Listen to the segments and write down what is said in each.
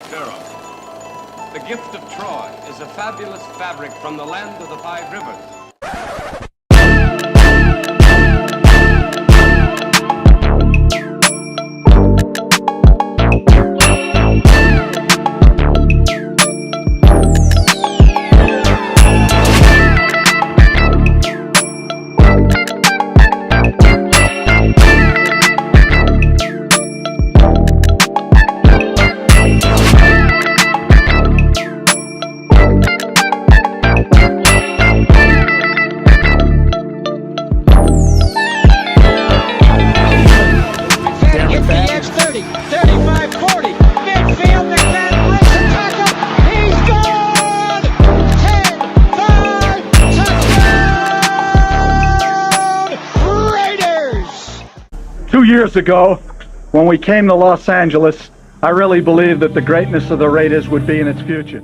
Pharaoh. The gift of Troy is a fabulous fabric from the land of the five rivers. 35-40. Midfield, McMahon breaks the tackle. He's gone! 10-5 touchdown! Raiders! 2 years ago, when we came to Los Angeles, I really believed that the greatness of the Raiders would be in its future.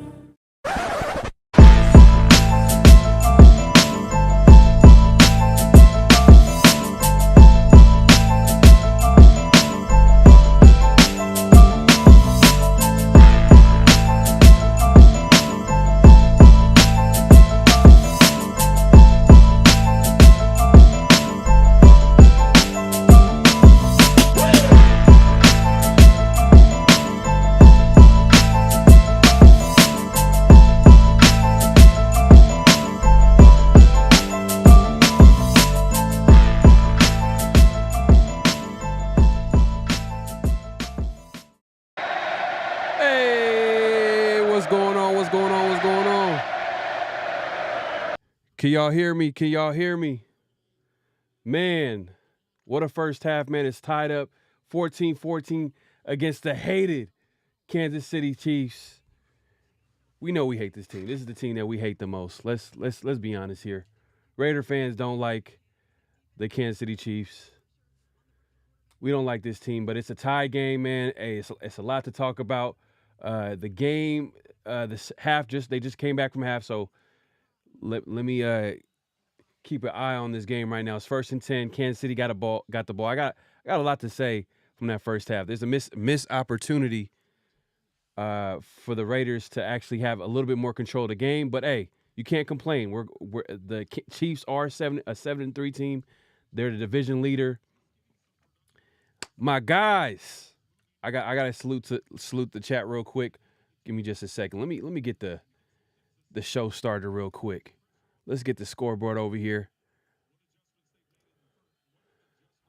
Can y'all hear me? Can y'all hear me? Man, what a first half, man. It's tied up 14-14 against the hated Kansas City Chiefs. We know we hate this team. This is the team that we hate the most. Let's be honest here. Raider fans don't like the Kansas City Chiefs. We don't like this team, but it's a tie game, man. Hey, it's a lot to talk about. The game, this half they just came back from half, so let me keep an eye on this game right now. It's 1st and 10. Kansas City got the ball. I got a lot to say from that first half. There's a missed opportunity for the Raiders to actually have a little bit more control of the game. But hey, you can't complain. The Chiefs are a 7-3 team. They're the division leader. My guys, I gotta salute the chat real quick. Give me just a second. Let me get the show started real quick. Let's get the scoreboard over here.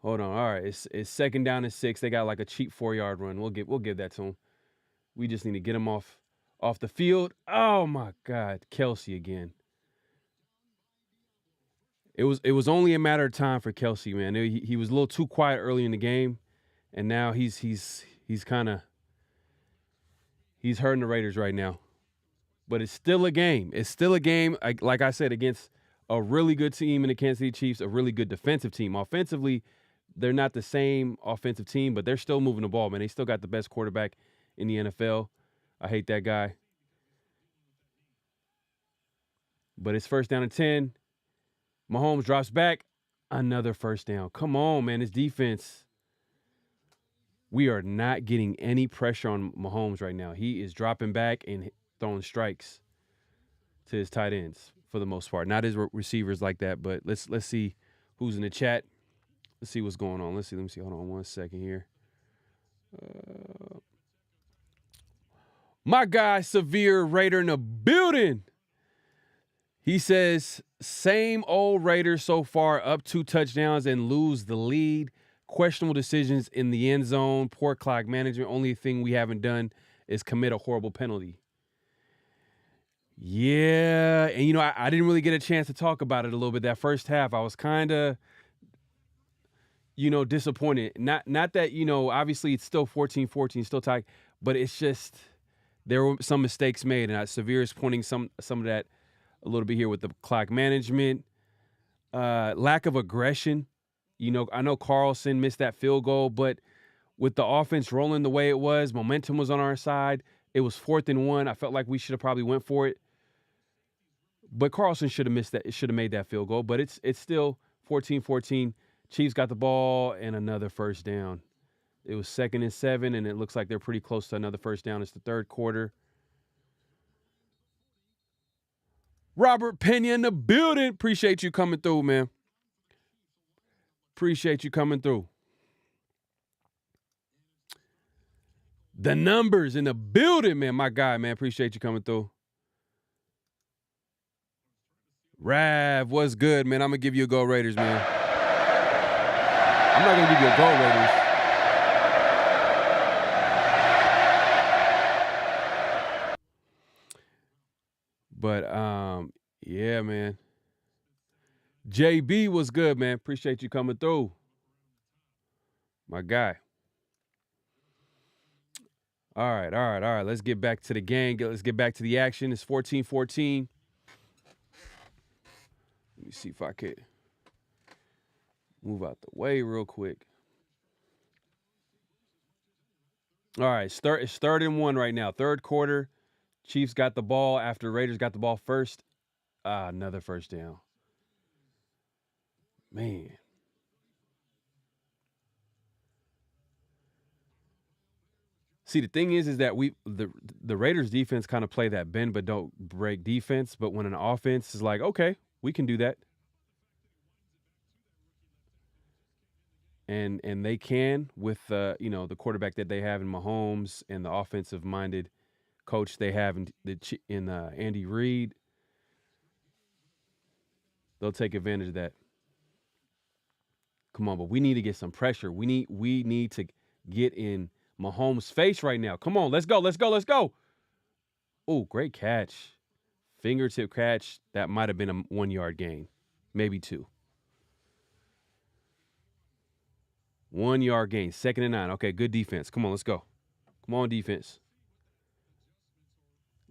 Hold on. All right, it's 2nd down and 6. They got like a cheap 4-yard run. We'll give that to them. We just need to get them off the field. Oh my God, Kelsey again. It was only a matter of time for Kelsey, man. He was a little too quiet early in the game, and now he's hurting the Raiders right now. But it's still a game. It's still a game, like I said, against a really good team in the Kansas City Chiefs, a really good defensive team. Offensively, they're not the same offensive team, but they're still moving the ball, man. They still got the best quarterback in the NFL. I hate that guy. But it's 1st down and 10. Mahomes drops back. Another 1st down. Come on, man. This defense. We are not getting any pressure on Mahomes right now. He is dropping back and throwing strikes to his tight ends for the most part. Not his receivers like that, but let's see who's in the chat. Let's see what's going on. Let me see. Hold on 1 second here. My guy, Severe Raider in the building. He says, same old Raiders so far, up 2 touchdowns and lose the lead. Questionable decisions in the end zone. Poor clock management. Only thing we haven't done is commit a horrible penalty. Yeah, and I didn't really get a chance to talk about it a little bit. That first half, I was kind of, disappointed. Not that, obviously it's still 14-14, still tied, but it's just there were some mistakes made, and Severe is pointing some of that a little bit here with the clock management, lack of aggression. I know Carlson missed that field goal, but with the offense rolling the way it was, momentum was on our side. It was 4th and 1. I felt like we should have probably went for it. But Carlson should have missed that. It should have made that field goal. But it's still 14-14. Chiefs got the ball and another 1st down. It was 2nd and 7, and it looks like they're pretty close to another first down. It's the third quarter. Robert Pena in the building. Appreciate you coming through, man. Appreciate you coming through. The numbers in the building, man. My guy, man. Appreciate you coming through. Rav, what's good, man? I'm going to give you a go Raiders, man. I'm not going to give you a go Raiders. But, yeah, man. JB was good, man. Appreciate you coming through. My guy. All right. Let's get back to the game. Let's get back to the action. It's 14-14. Let me see if I could move out the way real quick. All right, it's 3rd and 1 right now. Third quarter. Chiefs got the ball after Raiders got the ball first. Another first down. Man. See, the thing is that the Raiders defense kind of play that bend but don't break defense. But when an offense is like, okay, we can do that. And they can with the quarterback that they have in Mahomes and the offensive-minded coach they have in Andy Reid. They'll take advantage of that. Come on, but we need to get some pressure. We need to get in Mahomes' face right now. Come on, let's go. Oh, great catch. Fingertip catch. That might have been a 1-yard gain. Maybe 2. 1-yard gain. 2nd and 9. Okay, good defense. Come on, let's go. Come on, defense.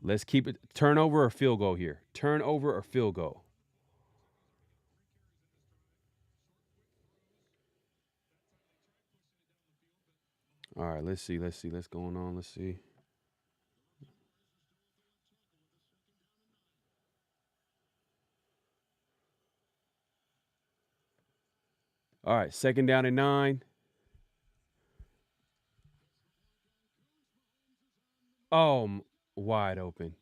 Let's keep it. Turnover or field goal here. Turnover or field goal. All right, let's see. Let's going on. Let's see. All right, 2nd down and 9. Oh, wide open.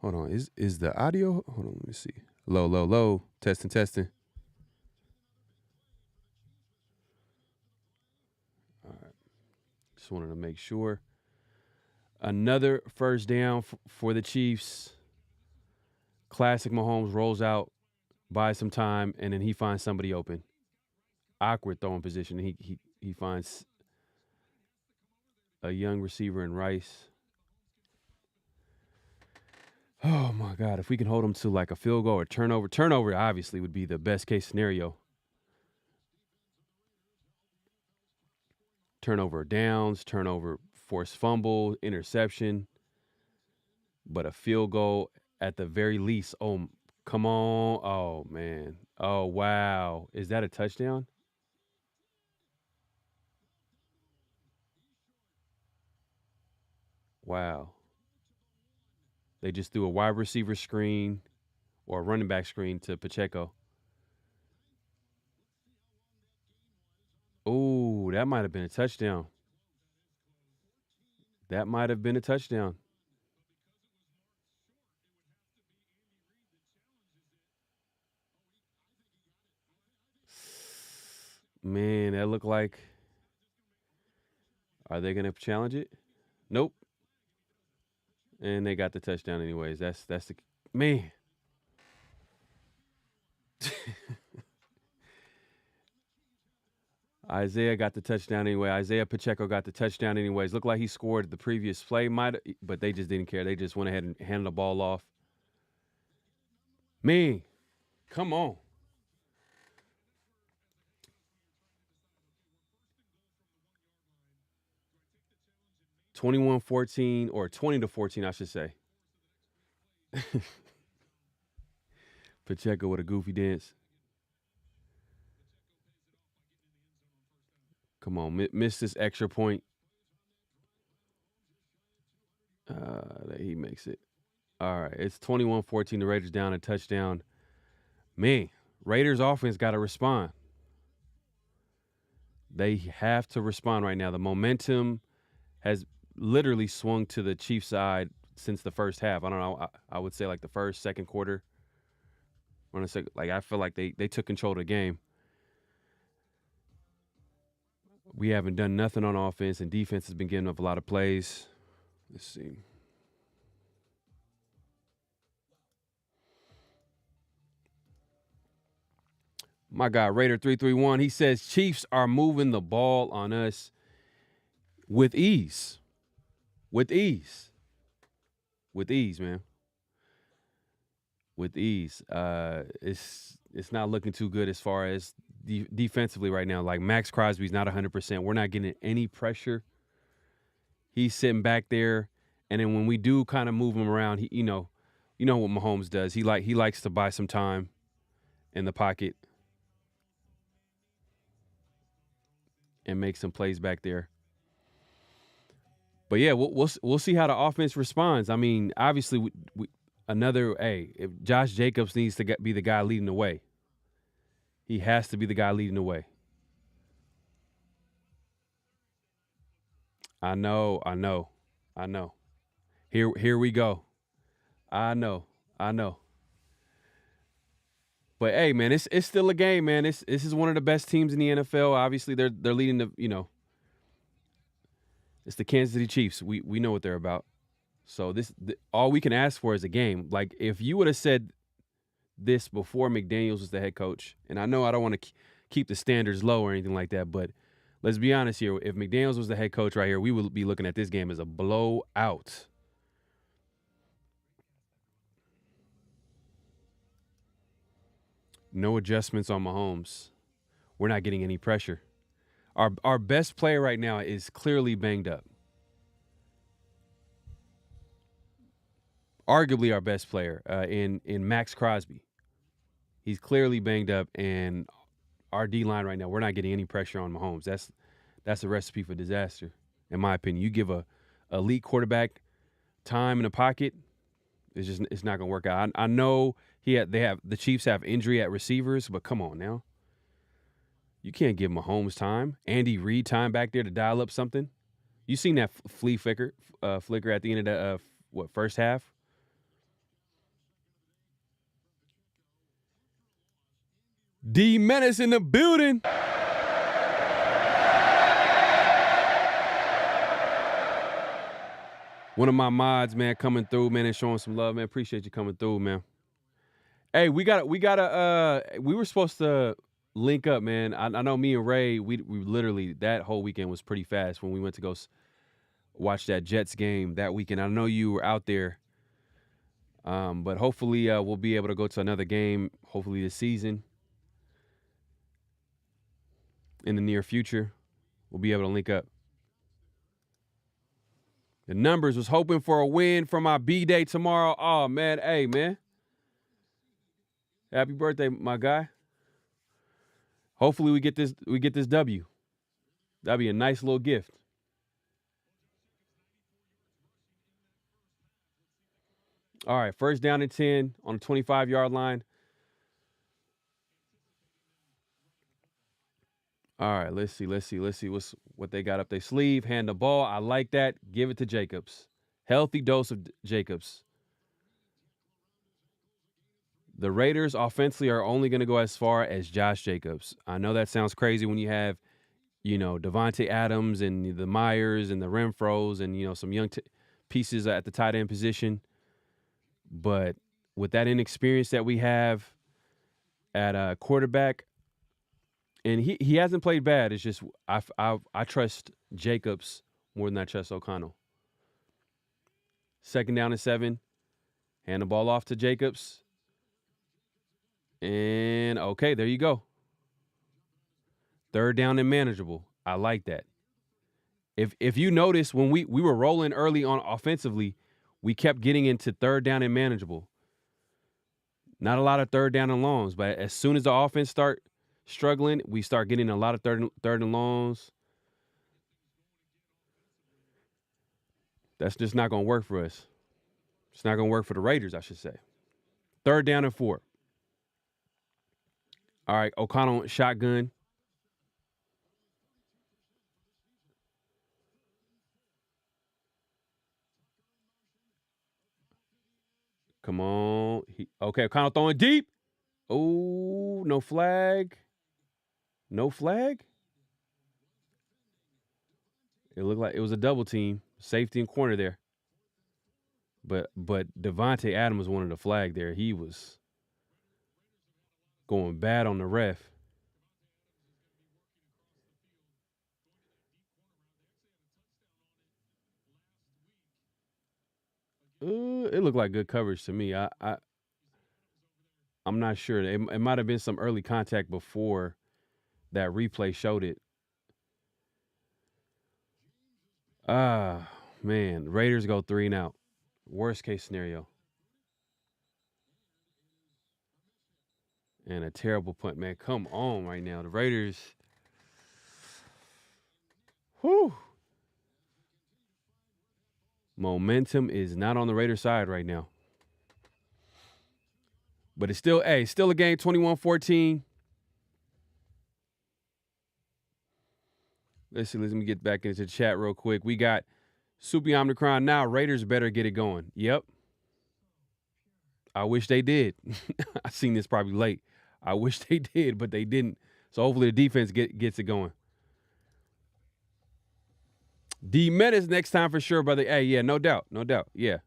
Hold on. Is the audio? Hold on, let me see. Low. Testing. All right. Just wanted to make sure. Another first down for the Chiefs. Classic Mahomes rolls out, buys some time, and then he finds somebody open. Awkward throwing position. He finds a young receiver in Rice. Oh, my God. If we can hold him to like a field goal or turnover obviously would be the best case scenario. Turnover downs, turnover forced fumble, interception. But a field goal at the very least. Oh, come on. Oh, man. Oh, wow. Is that a touchdown? Wow. They just threw a wide receiver screen or a running back screen to Pacheco. Oh, that might have been a touchdown. Man, that looked like. Are they going to challenge it? Nope. And they got the touchdown anyways. That's the man. Isaiah got the touchdown anyway. Isaiah Pacheco got the touchdown anyways. Looked like he scored the previous play, but they just didn't care. They just went ahead and handed the ball off. Man, come on. (21-14) or 20-14, I should say. Pacheco with a goofy dance. Come on, miss this extra point. He makes it. All right, it's 21-14. The Raiders down a touchdown. Man, Raiders offense got to respond. They have to respond right now. The momentum has literally swung to the Chiefs side since the first half. I don't know. I would say like the first, second quarter. I feel like they took control of the game. We haven't done nothing on offense, and defense has been giving up a lot of plays. Let's see. My guy, Raider331, he says Chiefs are moving the ball on us with ease. With ease. With ease, man. With ease. It's not looking too good as far as defensively right now. Like Max Crosby's not 100%. We're not getting any pressure. He's sitting back there, and then when we do kind of move him around, you know what Mahomes does. He likes to buy some time in the pocket and make some plays back there. But yeah, we'll see how the offense responds. I mean, obviously, if Josh Jacobs needs to be the guy leading the way. He has to be the guy leading the way. I know. Here we go. I know. But hey, man, it's still a game, man. This is one of the best teams in the NFL. Obviously, they're leading the it's the Kansas City Chiefs. We know what they're about. So all we can ask for is a game. Like if you would have said this before McDaniels was the head coach, and I know I don't want to keep the standards low or anything like that, but let's be honest here. If McDaniels was the head coach right here, we would be looking at this game as a blowout. No adjustments on Mahomes. We're not getting any pressure. Our best player right now is clearly banged up. Arguably our best player in Max Crosby. He's clearly banged up, and our D-line right now, we're not getting any pressure on Mahomes. That's a recipe for disaster, in my opinion. You give a elite quarterback time in the pocket, it's not going to work out. I know the Chiefs have injury at receivers, but come on now. You can't give Mahomes time, Andy Reid time back there to dial up something. You seen that flea flicker at the end of the first half? D Menace in the building. One of my mods, man, coming through, man, and showing some love, man. Appreciate you coming through, man. Hey, we were supposed to link up, man. I know me and Ray, we literally, that whole weekend was pretty fast when we went to go watch that Jets game that weekend. I know you were out there, but hopefully we'll be able to go to another game, hopefully this season. In the near future, we'll be able to link up. The numbers was hoping for a win for my B-Day tomorrow. Oh, man. Hey, man. Happy birthday, my guy. Hopefully we get this W. That'd be a nice little gift. All right, first down and 10 on the 25-yard line. All right, let's see what they got up their sleeve. Hand the ball. I like that. Give it to Jacobs. Healthy dose of Jacobs. The Raiders offensively are only going to go as far as Josh Jacobs. I know that sounds crazy when you have, Devontae Adams and the Myers and the Renfros and, some young pieces at the tight end position. But with that inexperience that we have at quarterback, and he hasn't played bad. It's just I trust Jacobs more than I trust O'Connell. Second down and 7. Hand the ball off to Jacobs. And, okay, there you go. Third down and manageable. I like that. If you notice, when we were rolling early on offensively, we kept getting into third down and manageable. Not a lot of third down and longs, but as soon as the offense start struggling, we start getting a lot of third and longs. That's just not going to work for us. It's not going to work for the Raiders, I should say. Third down and 4. All right, O'Connell shotgun. Come on. Okay, O'Connell throwing deep. Oh, no flag. No flag? It looked like it was a double team. Safety and corner there. But Devontae Adams wanted a flag there. He was going bad on the ref. It looked like good coverage to me. I'm not sure. It might have been some early contact before that replay showed it. Man, Raiders go 3 and out. Worst case scenario. And a terrible punt, man. Come on right now. The Raiders. Whew. Momentum is not on the Raiders side right now. But it's still a game, 21-14. Let's see. Let me get back into the chat real quick. We got Soupy Omnicron now. Raiders better get it going. Yep. I wish they did. I seen this probably late. I wish they did, but they didn't. So hopefully the defense gets it going. D Menace next time for sure, brother. Hey, yeah, no doubt. No doubt. Yeah.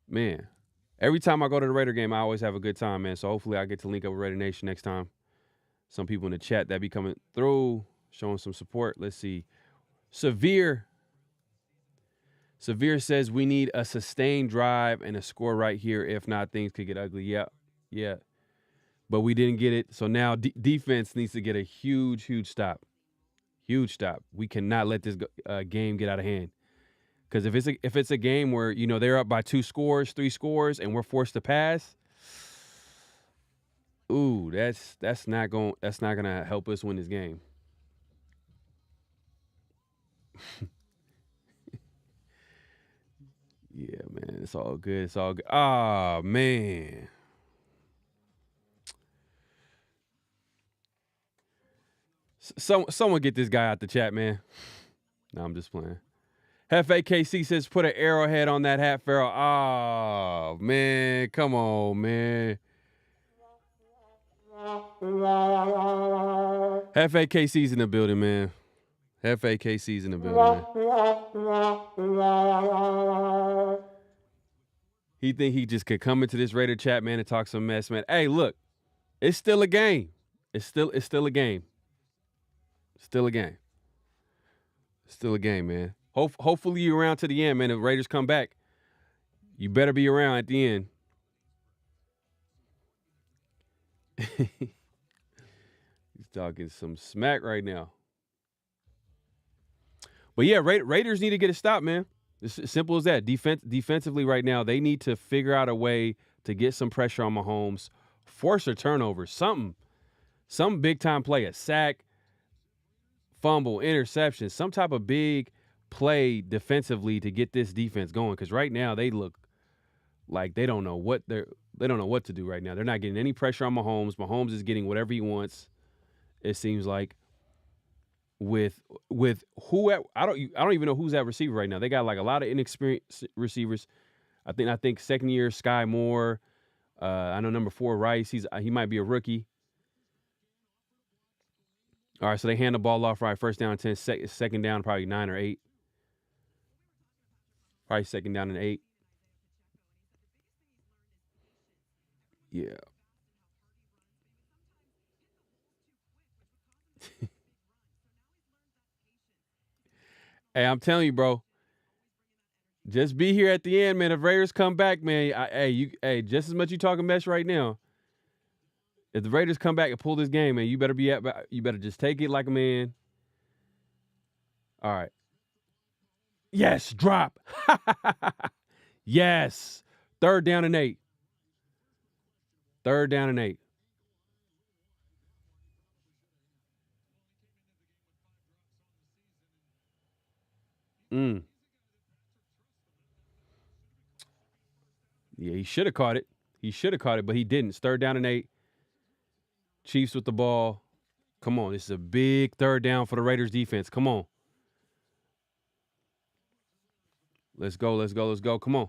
Man. Every time I go to the Raider game, I always have a good time, man. So hopefully I get to link up with Raider Nation next time. Some people in the chat that be coming through, showing some support. Let's see. Severe says we need a sustained drive and a score right here. If not, things could get ugly. Yeah. But we didn't get it. So now defense needs to get a huge stop. Huge stop. We cannot let this game get out of hand. Because if it's a game where, you know, they're up by 2 scores, 3 scores, and we're forced to pass, ooh, that's not gonna help us win this game. Yeah, man, it's all good. It's all good. Ah, man. Someone get this guy out the chat, man. No, I'm just playing. Hefe KC says put an arrowhead on that hat, Pharaoh. Oh, man. Come on, man. Hefe KC's in the building, man. Hefe KC's in the building, man. He think he just could come into this Raider chat, man, and talk some mess, man. Hey, look. It's still a game. It's still a game. Still a game. Still a game, man. Hopefully you're around to the end, man. If Raiders come back, you better be around at the end. He's talking some smack right now. But yeah, Raiders need to get a stop, man. It's as simple as that. Defensively right now, they need to figure out a way to get some pressure on Mahomes, force a turnover, some big time play, a sack, fumble, interception, some type of big play defensively to get this defense going. Because right now they look like they don't know what to do right now. They're not getting any pressure on Mahomes. Mahomes is getting whatever he wants. It seems like with who I don't even know who's at receiver right now. They got like a lot of inexperienced receivers. I think second year Sky Moore. I know number 4 Rice. He might be a rookie. All right, so they hand the ball off right. First down 10, second down probably 9 or 8. Probably second down and 8. Yeah. Hey, I'm telling you, bro. Just be here at the end, man. If Raiders come back, man, just as much you talking mess right now. If the Raiders come back and pull this game, man, you better just take it like a man. All right. Yes, drop. Yes. 3rd down and 8. 3rd down and 8. Yeah, he should have caught it. But he didn't. It's 3rd down and 8. Chiefs with the ball. Come on. This is a big 3rd down for the Raiders defense. Come on. Let's go. Come on.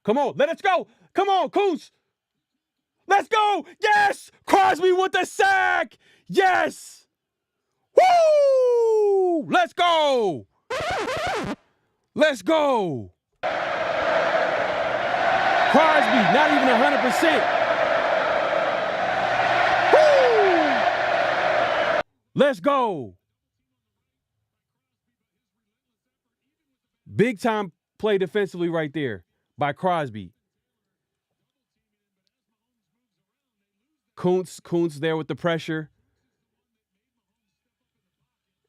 Come on, let us go. Come on, Coons. Let's go. Yes. Crosby with the sack. Yes. Woo! Let's go. Let's go. Crosby, not even 100%. Woo! Let's go. Big time play defensively right there by Crosby. Kuntz there with the pressure.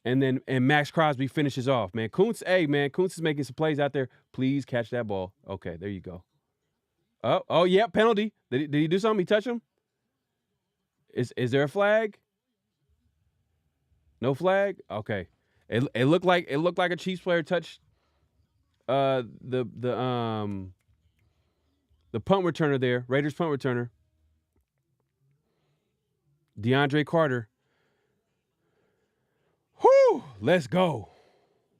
And Max Crosby finishes off, man. Kuntz is making some plays out there. Please catch that ball. Okay, there you go. Oh, yeah, penalty. Did he do something? He touch him? Is there a flag? No flag? Okay. It looked like a Chiefs player touched the punt returner there, Raiders punt returner. DeAndre Carter. Whew, let's go.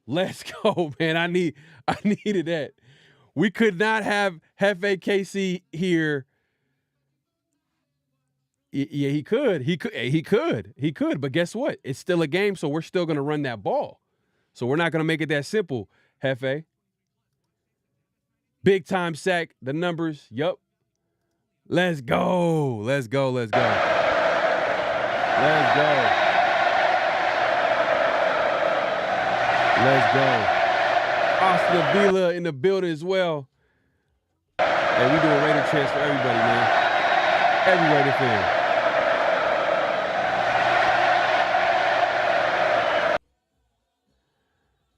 Let's go, man. I needed that. We could not have Hefe KC here. Yeah, he could. But guess what? It's still a game, so we're still going to run that ball. So we're not going to make it that simple, Hefe. Big time sack. The numbers. Yup. Let's go. Let's go. Let's go. Let's go. Let's go. Austin Avila in the building as well. Hey, we doing Raider chants for everybody, man. Every Raider fan.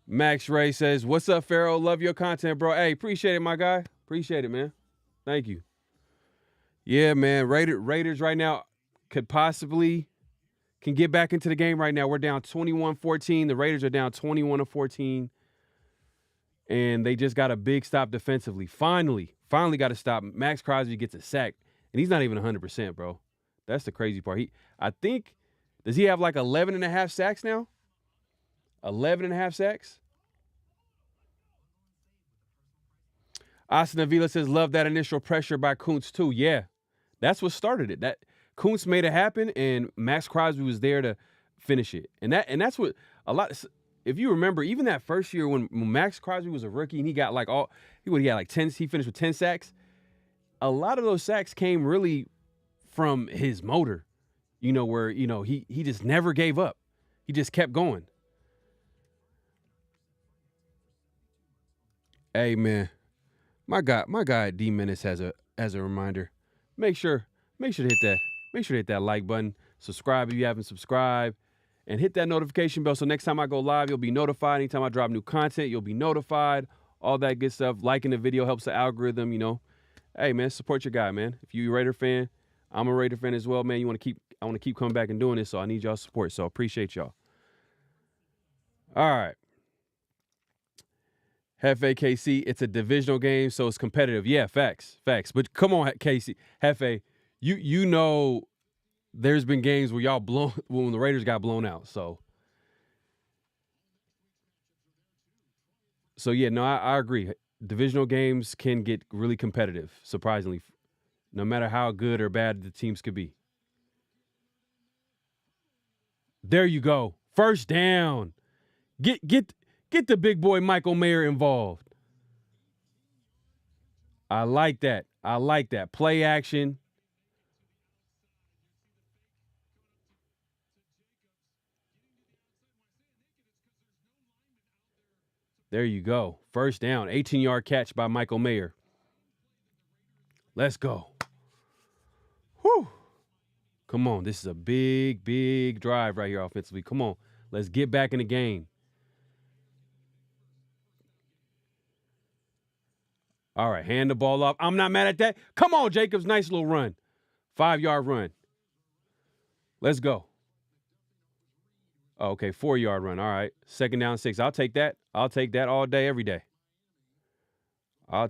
Max Ray says, "What's up, Pharaoh? Love your content, bro. Hey, appreciate it, my guy. Appreciate it, man. Thank you." Yeah, man. Raiders right now can get back into the game right now. We're down 21-14. The Raiders are down 21-14. And they just got a big stop defensively. Finally got a stop. Max Crosby gets a sack. And he's not even 100%, bro. That's the crazy part. Does he have like 11 and a half sacks now? 11 and a half sacks? Austin Avila says, love that initial pressure by Kuntz too. Yeah, that's what started it. That Kuntz made it happen, and Max Crosby was there to finish it. And that's what a lot. If you remember, even that first year when Max Crosby was a rookie and he got he had like 10. He finished with 10 sacks. A lot of those sacks came really from his motor. Where he just never gave up. He just kept going. Hey man, my guy D Menace has a reminder. Make sure to hit that like button. Subscribe if you haven't subscribed, and hit that notification bell so next time I go live, you'll be notified. Anytime I drop new content, you'll be notified. All that good stuff. Liking the video helps the algorithm. Hey man, support your guy, man. If you're a Raider fan, I'm a Raider fan as well, man. I want to keep coming back and doing this, so I need y'all's support. So I appreciate y'all. All right. Hefe KC, it's a divisional game, so it's competitive. Yeah, facts. But come on, KC, Hefe, you know there's been games where when the Raiders got blown out. So yeah, no, I agree. Divisional games can get really competitive, surprisingly, no matter how good or bad the teams could be. There you go. First down. Get the big boy Michael Mayer involved. I like that. Play action. There you go. First down. 18-yard catch by Michael Mayer. Let's go. Whew. Come on. This is a big, big drive right here offensively. Come on. Let's get back in the game. All right, hand the ball off. I'm not mad at that. Come on, Jacobs. Nice little run. 5-yard run. Let's go. Oh, okay, 4-yard run. All right. 2nd down, 6. I'll take that. I'll take that all day, every day. All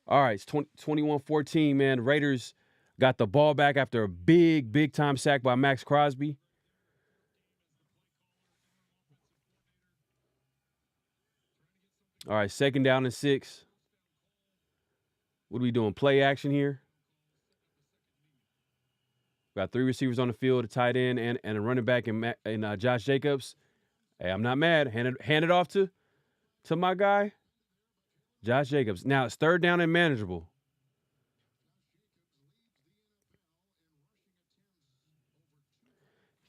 right, it's 21-14, man. Raiders got the ball back after a big, big time sack by Max Crosby. All right, 2nd down and 6. What are we doing? Play action here. Got 3 receivers on the field, a tight end and a running back in Josh Jacobs. Hey, I'm not mad. Hand it off to my guy, Josh Jacobs. Now it's 3rd down and manageable.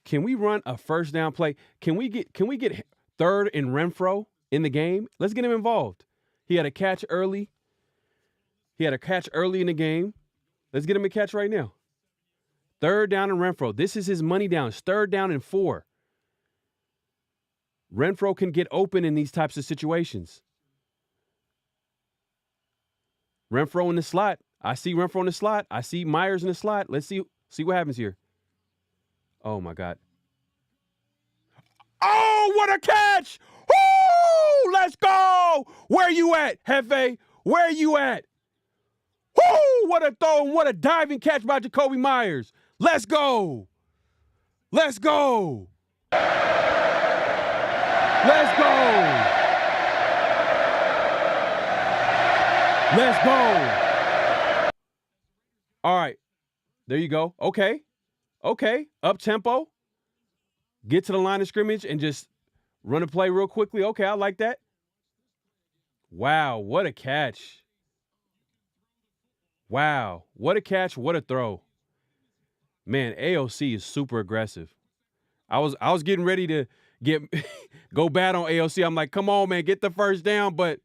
Can we run a 1st down play? Can we get 3rd and Renfro in the game? Let's get him involved. He had a catch early. In the game. Let's get him a catch right now. 3rd down and Renfro. This is his money down. It's 3rd down and 4. Renfro can get open in these types of situations. Renfro in the slot. I see Renfro in the slot. I see Myers in the slot. Let's see what happens here. Oh, my God. Oh, what a catch! Woo! Let's go! Where you at, Hefe? Where you at? Woo! What a throw and what a diving catch by Jacoby Myers. Let's go! Let's go! Let's go! Let's go! All right. There you go. Okay. Up tempo. Get to the line of scrimmage and just run a play real quickly. Okay, I like that. Wow, what a catch. Wow, what a catch, what a throw. Man, AOC is super aggressive. I was getting ready to go bad on AOC. I'm like, come on, man, get the 1st down. But,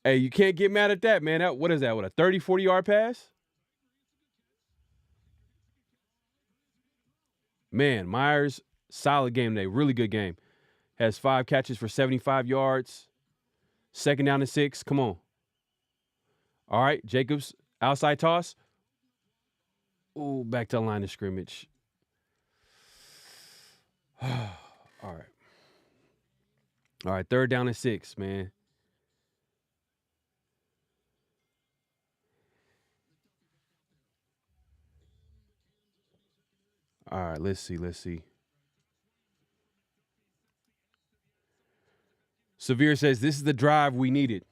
hey, you can't get mad at that, man. What is that, what, a 30, 40-yard pass? Man, Myers, solid game today. Really good game. Has 5 catches for 75 yards. 2nd down and 6. Come on. All right, Jacobs, outside toss. Ooh, back to the line of scrimmage. All right, 3rd down and 6, man. All right, let's see. Severe says, this is the drive we needed.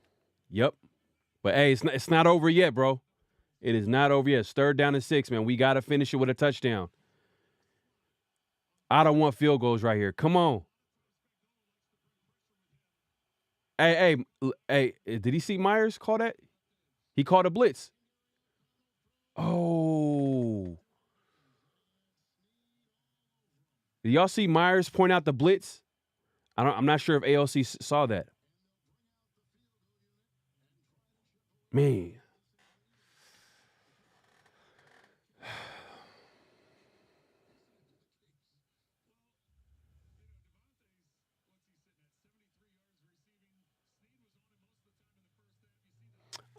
Yep. But, hey, it's not over yet, bro. It is not over yet. It's 3rd down and 6, man. We got to finish it with a touchdown. I don't want field goals right here. Come on. Hey, did he see Myers call that? He called a blitz. Oh. Did y'all see Myers point out the blitz? I'm not sure if AOC saw that. Man.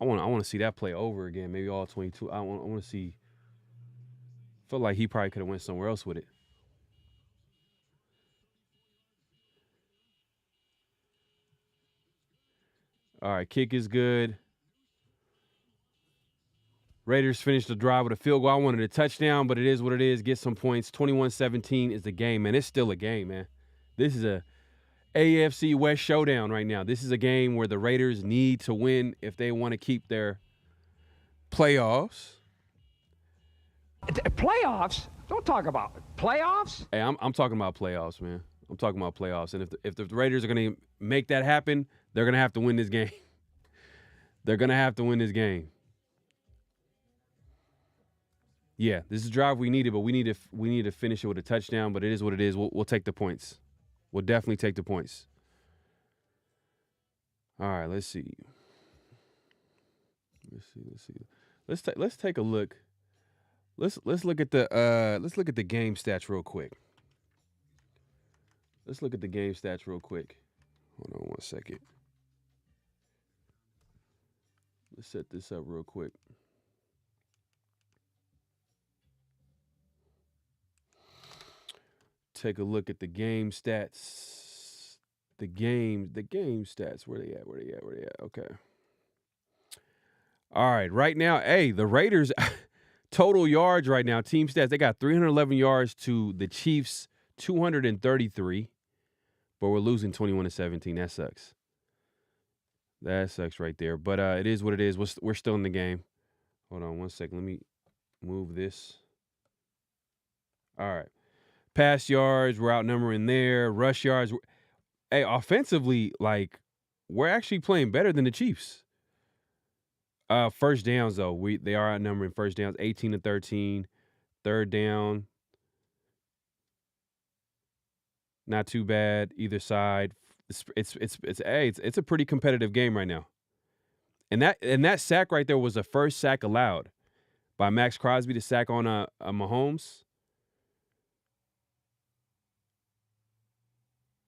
I want to see that play over again. Maybe all 22. I want to see. Feel like he probably could have went somewhere else with it. All right, kick is good. Raiders finished the drive with a field goal. I wanted a touchdown, but it is what it is. Get some points. 21-17 is the game, man. It's still a game, man. This is a AFC West showdown right now. This is a game where the Raiders need to win if they want to keep their playoffs. Playoffs? Don't talk about it. Playoffs? Hey, I'm talking about playoffs, man. I'm talking about playoffs. And if the Raiders are going to make that happen, they're going to have to win this game. They're going to have to win this game. Yeah, this is a drive we needed, but we need to finish it with a touchdown. But it is what it is. We'll take the points. We'll definitely take the points. All right, let's see. Let's take a look. Let's look at the game stats real quick. Hold on one second. Let's set this up real quick. Take a look at the game stats. The game stats. Where they at? Okay. All right. Right now, hey, the Raiders total yards right now, team stats, they got 311 yards to the Chiefs 233, but we're losing 21-17. That sucks. That sucks right there. But it is what it is. We're still in the game. Hold on 1 second. Let me move this. All right. Pass yards, we're outnumbering there. Rush yards. Hey, offensively, like, we're actually playing better than the Chiefs. First downs, though. They are outnumbering first downs, 18-13. Third down. Not too bad either side. It's a pretty competitive game right now. And that sack right there was the first sack allowed by Max Crosby to sack on a Mahomes.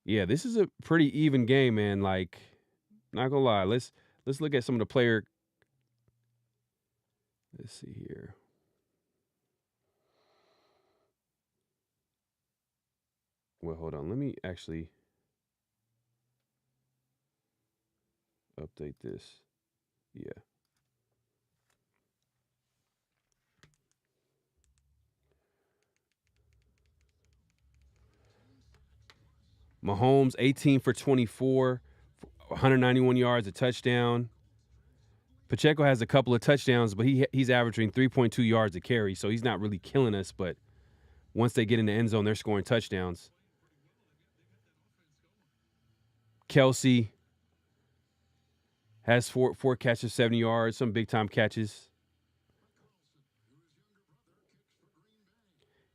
Yeah, this is a pretty even game, man. Like, not gonna lie. Let's look at some of the player. Let's see here. Well, hold on. Let me actually update this. Yeah. Mahomes, 18 for 24, 191 yards, a touchdown. Pacheco has a couple of touchdowns, but he's averaging 3.2 yards a carry, so he's not really killing us. But once they get in the end zone, they're scoring touchdowns. Kelsey has four catches, 70 yards, some big-time catches.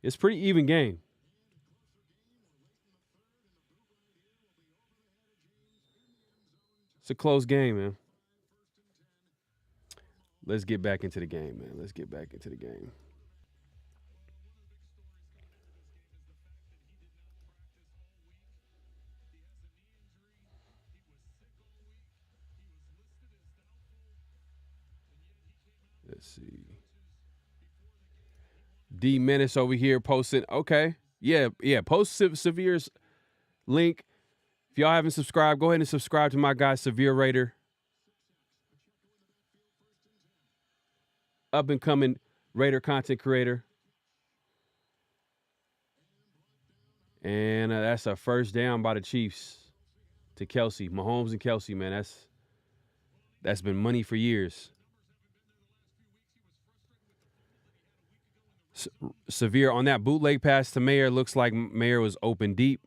It's a pretty even game. It's a close game, man. Let's get back into the game, man. Let's get back into the game. Let's see. D Menace over here posted. Okay. Yeah. Post Severe's link. If y'all haven't subscribed, go ahead and subscribe to my guy, Severe Raider. Up and coming Raider content creator. And that's a first down by the Chiefs to Kelsey. Mahomes and Kelsey, man. That's been money for years. Severe on that bootleg pass to Mayer. Looks like Mayer was open deep.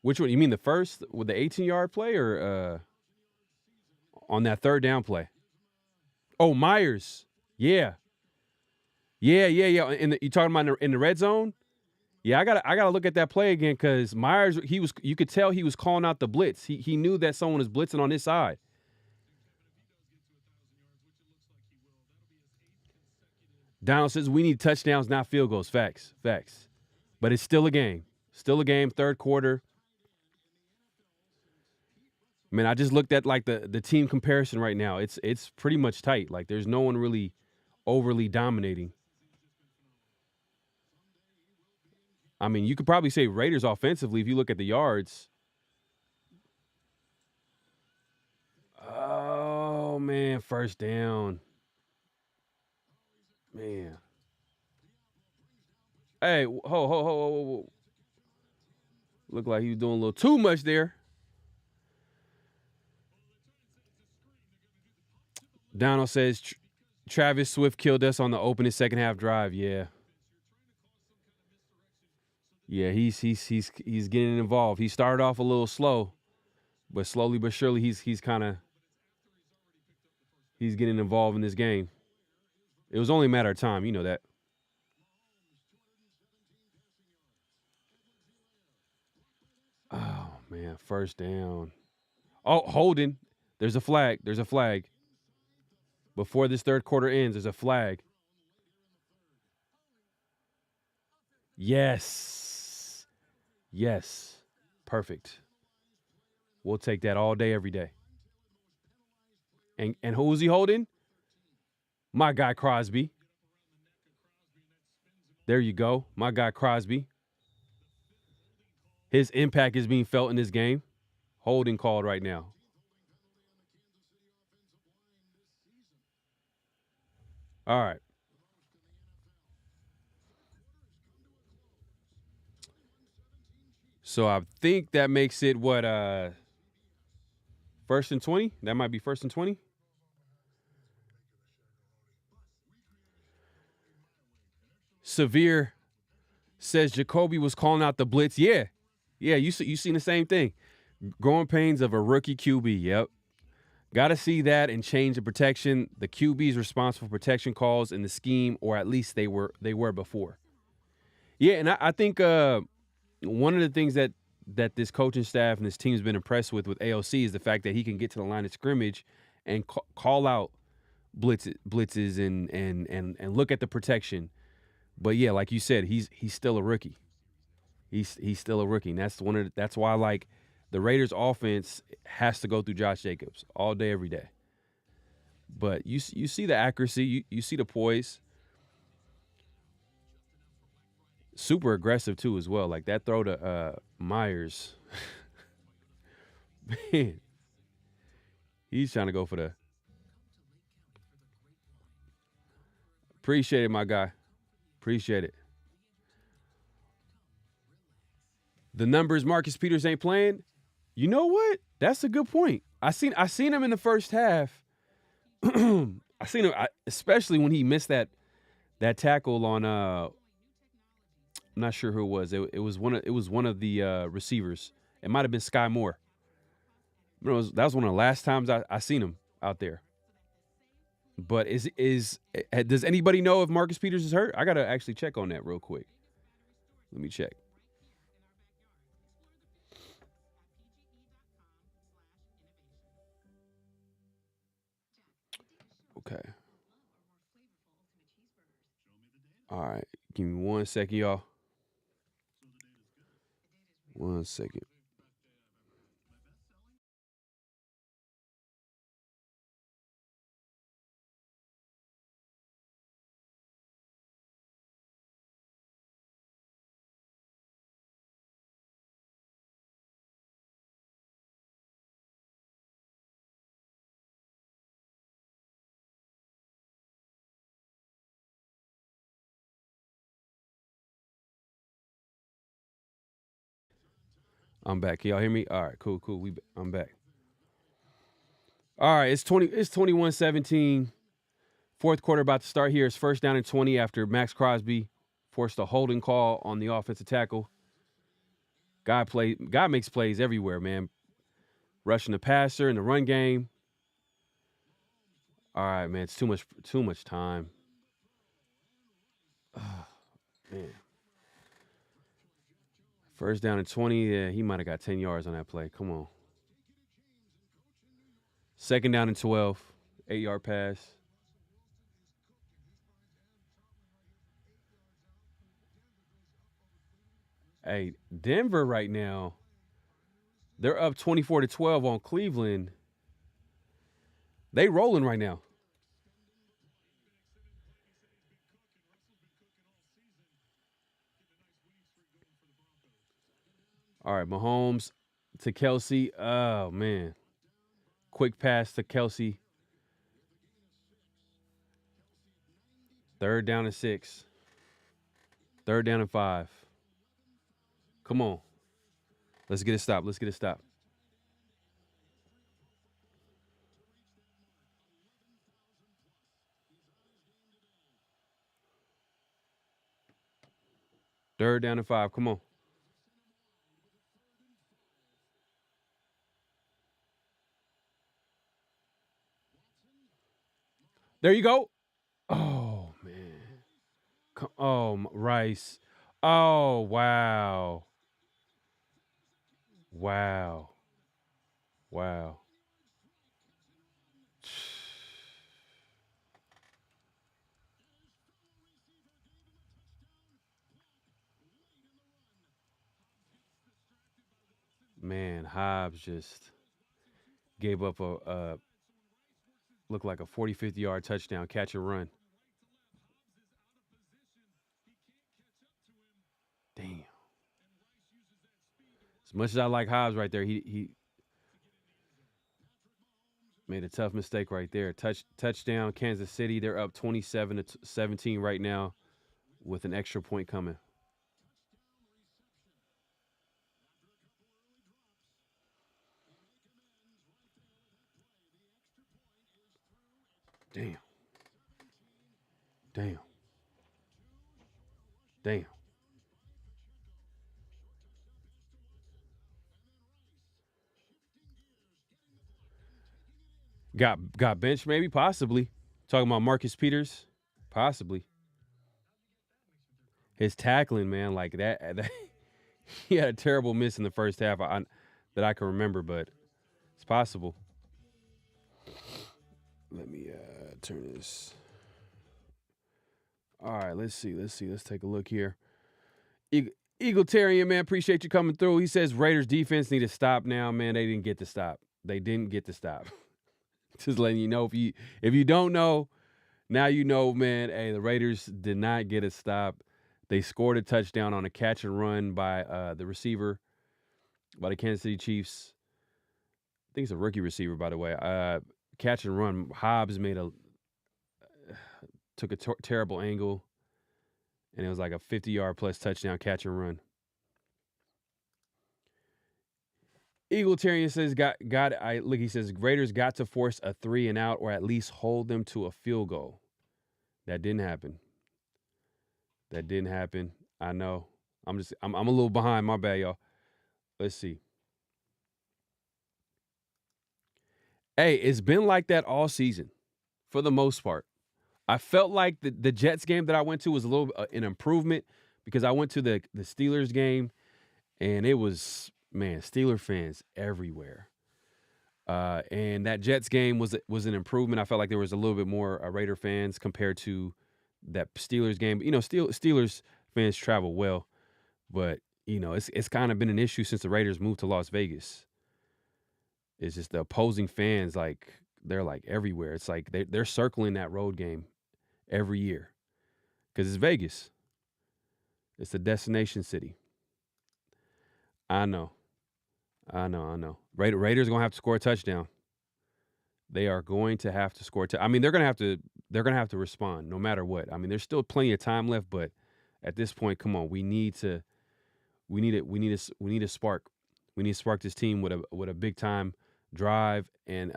Which one? You mean the first with the 18-yard play or on that third down play? Oh, Myers. Yeah. You talking about in the red zone? Yeah, I gotta look at that play again because Myers, you could tell he was calling out the blitz. He knew that someone was blitzing on his side. Donald says we need touchdowns, not field goals. Facts. But it's still a game. Third quarter. Man, I just looked at like the team comparison right now. It's pretty much tight. Like there's no one really overly dominating. I mean, you could probably say Raiders offensively if you look at the yards. Oh man, first down. Man. Hey, ho. Looked like he was doing a little too much there. Donald says Travis Swift killed us on the opening second half drive. Yeah. Yeah, he's getting involved. He started off a little slow, but slowly but surely he's getting involved in this game. It was only a matter of time, you know that. Oh man, first down. Oh, holding. There's a flag. Before this third quarter ends, there's a flag. Yes. Perfect. We'll take that all day, every day. And who was he holding? My guy Crosby. There you go. My guy Crosby. His impact is being felt in this game. Holding called right now. All right. So I think that makes it what, 1st and 20? That might be 1st and 20. Severe says Jacoby was calling out the blitz. Yeah, you seen the same thing. Growing pains of a rookie QB. Yep. Got to see that and change the protection. The QB is responsible for protection calls in the scheme, or at least they were before. Yeah, and I think one of the things that this coaching staff and this team's been impressed with AOC is the fact that he can get to the line of scrimmage and call out blitzes and look at the protection. But yeah, like you said, he's still a rookie. He's still a rookie. And that's why like the Raiders offense has to go through Josh Jacobs all day, every day. But you see the accuracy, you see the poise. Super aggressive too as well. Like that throw to Myers. Man. He's trying to go for the. Appreciate it, my guy. Appreciate it. The numbers Marcus Peters ain't playing. You know what? That's a good point. I seen him in the first half. I seen him, especially when he missed that tackle on. I'm not sure who it was. It was one of the receivers. It might have been Sky Moore. That was one of the last times I seen him out there. But does anybody know if Marcus Peters is hurt? I gotta actually check on that real quick. Let me check. Okay. All right. Give me 1 second, y'all. 1 second. I'm back. Can y'all hear me? All right, cool. I'm back. All right, it's 21-17. Fourth quarter about to start here. It's 1st down and 20 after Max Crosby forced a holding call on the offensive tackle. Guy makes plays everywhere, man. Rushing the passer in the run game. All right, man. It's too much time. Man. 1st down and 20. Yeah, he might have got 10 yards on that play. Come on. 2nd down and 12. 8-yard pass. Hey, Denver right now, they're up 24-12 on Cleveland. They rolling right now. All right, Mahomes to Kelsey. Oh, man. Quick pass to Kelsey. 3rd down and 6. 3rd down and 5. Come on. Let's get a stop. 3rd down and 5. Come on. There you go. Oh, man. Oh, Rice. Oh, wow. Wow. Man, Hobbs just gave up a looked like a 40, 50-yard touchdown, catch and run. Damn. As much as I like Hobbs right there, he made a tough mistake right there. Touchdown, Kansas City. They're up 27-17 right now with an extra point coming. Damn. Damn. Damn. Got benched maybe, possibly. Talking about Marcus Peters, possibly. His tackling, man, like that he had a terrible miss in the first half that I can remember, but it's possible. Let me turn this. All right, let's see. Let's take a look here. Eagletarian, man, appreciate you coming through. He says Raiders defense need to stop now, man. They didn't get to stop. Just letting you know, if you don't know, now you know, man. Hey, the Raiders did not get a stop. They scored a touchdown on a catch and run by the receiver, by the Kansas City Chiefs. I think it's a rookie receiver, by the way. Catch and run. Hobbs took a terrible angle, and it was like a 50-yard plus touchdown catch and run. Eagletarian says, he says Raiders got to force a 3 and out or at least hold them to a field goal. That didn't happen. I know. I'm a little behind. My bad, y'all. Let's see. Hey, it's been like that all season for the most part. I felt like the Jets game that I went to was a little an improvement because I went to the Steelers game and it was, man, Steeler fans everywhere. And that Jets game was an improvement. I felt like there was a little bit more Raider fans compared to that Steelers game. You know, Steelers fans travel well, but you know, it's kind of been an issue since the Raiders moved to Las Vegas. It's just the opposing fans, like they're like everywhere. It's like they're circling that road game every year because it's Vegas. It's a destination city. I know. Raiders are gonna have to score a touchdown. They are going to have to score. I mean, they're gonna have to respond no matter what. I mean, there's still plenty of time left, but at this point, come on, we need a spark. We need to spark this team with a big time drive and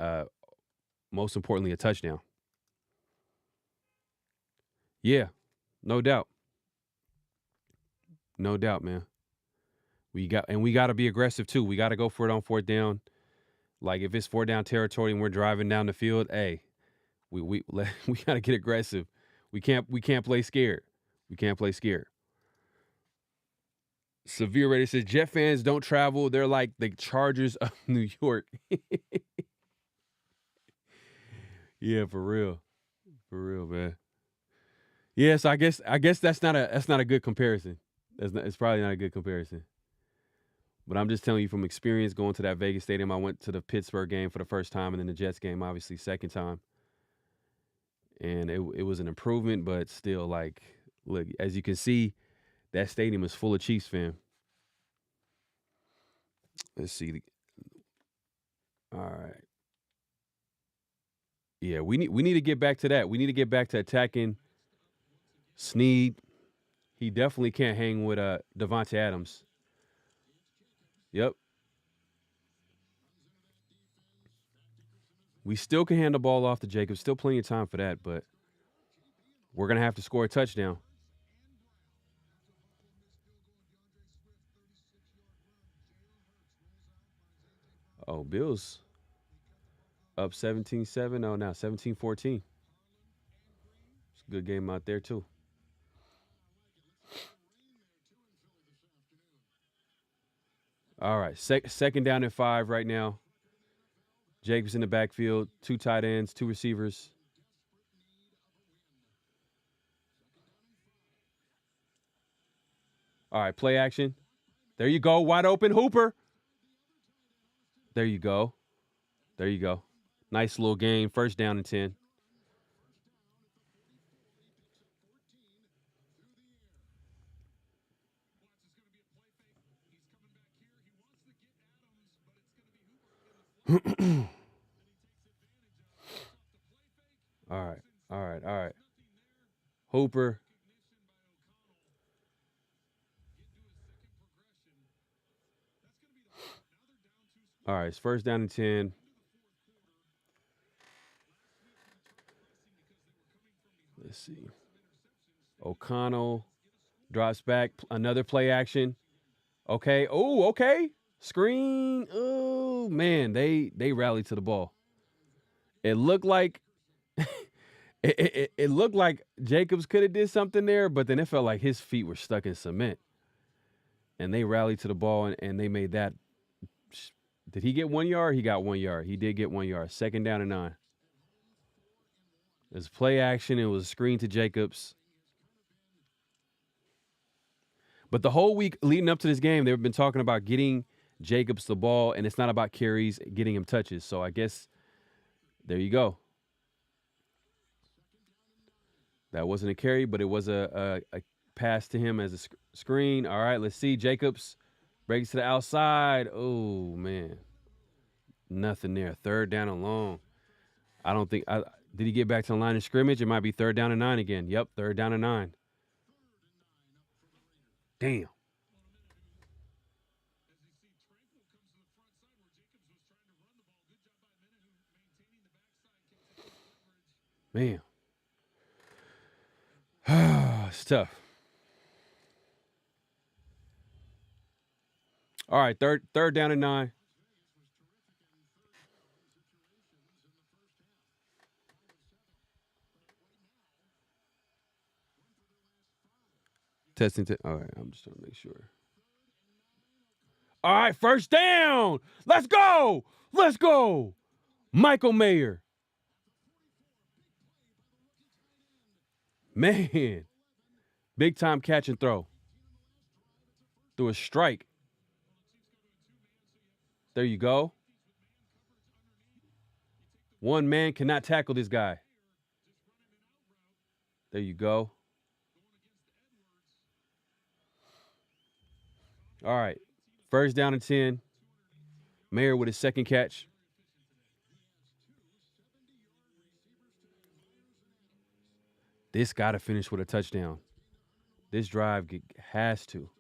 most importantly, a touchdown. Yeah, no doubt, man. We got to be aggressive too. We got to go for it on fourth down. Like if it's fourth down territory and we're driving down the field, hey, we got to get aggressive. We can't play scared. Severe Raider says Jet fans don't travel. They're like the Chargers of New York. Yeah, for real, man. Yes, I guess that's not a good comparison. It's probably not a good comparison. But I'm just telling you from experience going to that Vegas stadium. I went to the Pittsburgh game for the first time and then the Jets game, obviously, second time. And it was an improvement, but still, like, look, as you can see, that stadium is full of Chiefs fans. Let's see. All right. Yeah, we need to get back to that. We need to get back to attacking Snead. He definitely can't hang with Devontae Adams. Yep. We still can hand the ball off to Jacobs. Still plenty of time for that, but we're going to have to score a touchdown. Oh, Bills up 17-7. Oh, now 17-14. It's a good game out there, too. All right, second down and 5 right now. Jacobs in the backfield, 2 tight ends, 2 receivers. All right, play action. There you go, wide open, Hooper. There you go. Nice little game, first down and 10. All right. Hooper. All right, it's first down and 10. Let's see. O'Connell drops back. Another play action. Okay. Oh, okay. Screen. Oh, man. They rallied to the ball. It looked like it looked like Jacobs could have did something there, but then it felt like his feet were stuck in cement. And they rallied to the ball, and they made that. Did he get 1 yard? He got 1 yard. He did get 1 yard. 2nd down and 9. It was play action. It was a screen to Jacobs. But the whole week leading up to this game, they've been talking about getting Jacobs the ball, and it's not about carries, getting him touches. So I guess there you go. That wasn't a carry, but it was a pass to him as a screen. All right, let's see. Jacobs breaks to the outside. Oh, man. Nothing there. 3rd down and long. I don't think did he get back to the line of scrimmage? It might be 3rd down and 9 again. Yep, 3rd down and 9. Damn. Man. It's tough. All right, third down and 9. Testing. All right, I'm just trying to make sure. All right, 1st down. Let's go. Let's go. Michael Mayer. Man. Big time catch and throw. Through a strike. There you go. One man cannot tackle this guy. There you go. All right. 1st down and 10. Mayer with his 2nd catch. This got to finish with a touchdown. This drive has to.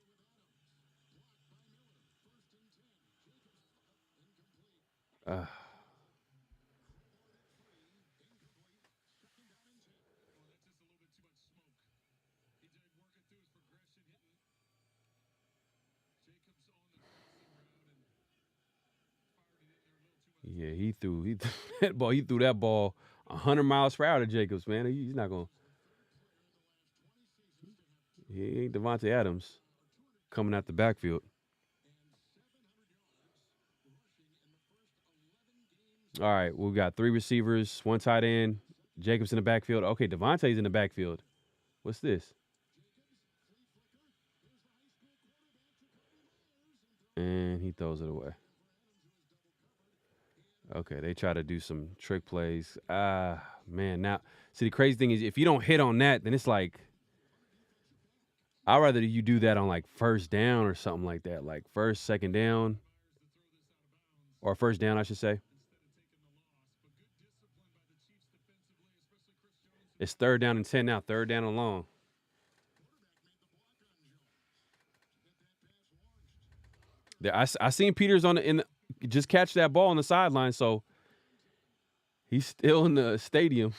Yeah, he threw that ball. He threw that ball 100 miles per hour to Jacobs, man. He's not going. He ain't Devontae Adams coming out the backfield. All right, we got 3 receivers, 1 tight end, Jacobs in the backfield. Okay, Devontae's in the backfield. What's this? And he throws it away. Okay, they try to do some trick plays. Man, now, see, the crazy thing is if you don't hit on that, then it's like, I'd rather you do that on like 1st down or something like that, like 1st, 2nd down, or 1st down, I should say. It's 3rd down and 10 now, 3rd down and long. I seen Peters just catch that ball on the sideline, so he's still in the stadium.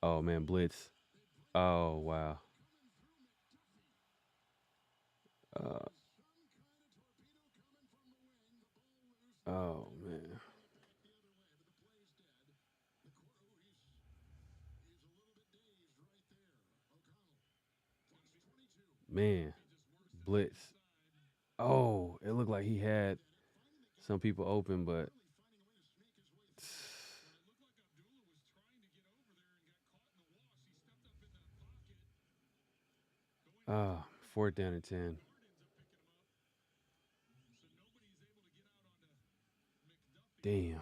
Oh, man, blitz. Oh, wow. Oh, man. Man, blitz. Oh, it looked like he had some people open, but oh, 4th down and 10. Damn.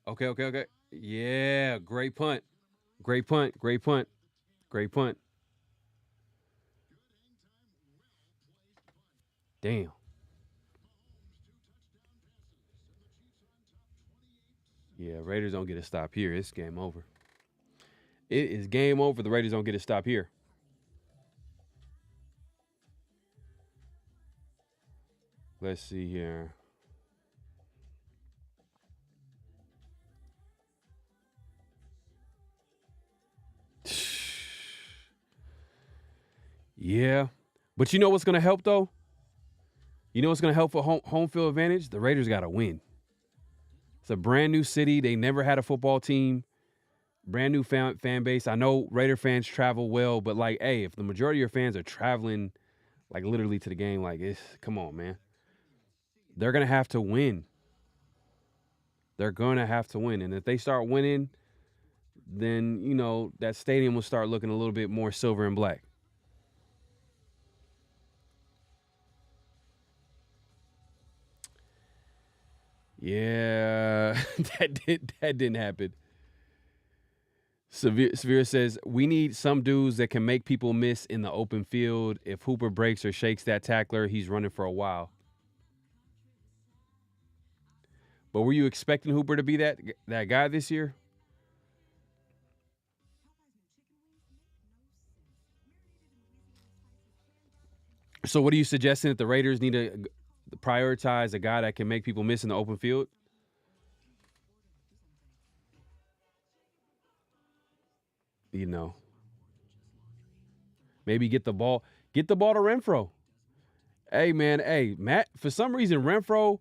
Okay. Yeah, great punt. Great punt. Damn. Yeah, Raiders don't get a stop here. It's game over. It is game over. The Raiders don't get a stop here. Let's see here. Yeah. But you know what's going to help, though? You know what's going to help for home field advantage? The Raiders got to win. It's a brand new city. They never had a football team. Brand new fan base. I know Raider fans travel well, but like, hey, if the majority of your fans are traveling, like literally to the game, like, come on, man. They're going to have to win. They're going to have to win. And if they start winning, then, you know, that stadium will start looking a little bit more silver and black. Yeah, that didn't happen. Severe says, we need some dudes that can make people miss in the open field. If Hooper breaks or shakes that tackler, he's running for a while. But were you expecting Hooper to be that guy this year? So what are you suggesting, that the Raiders need to prioritize a guy that can make people miss in the open field? You know, maybe get the ball to Renfro. Hey, man, Matt, for some reason, Renfro,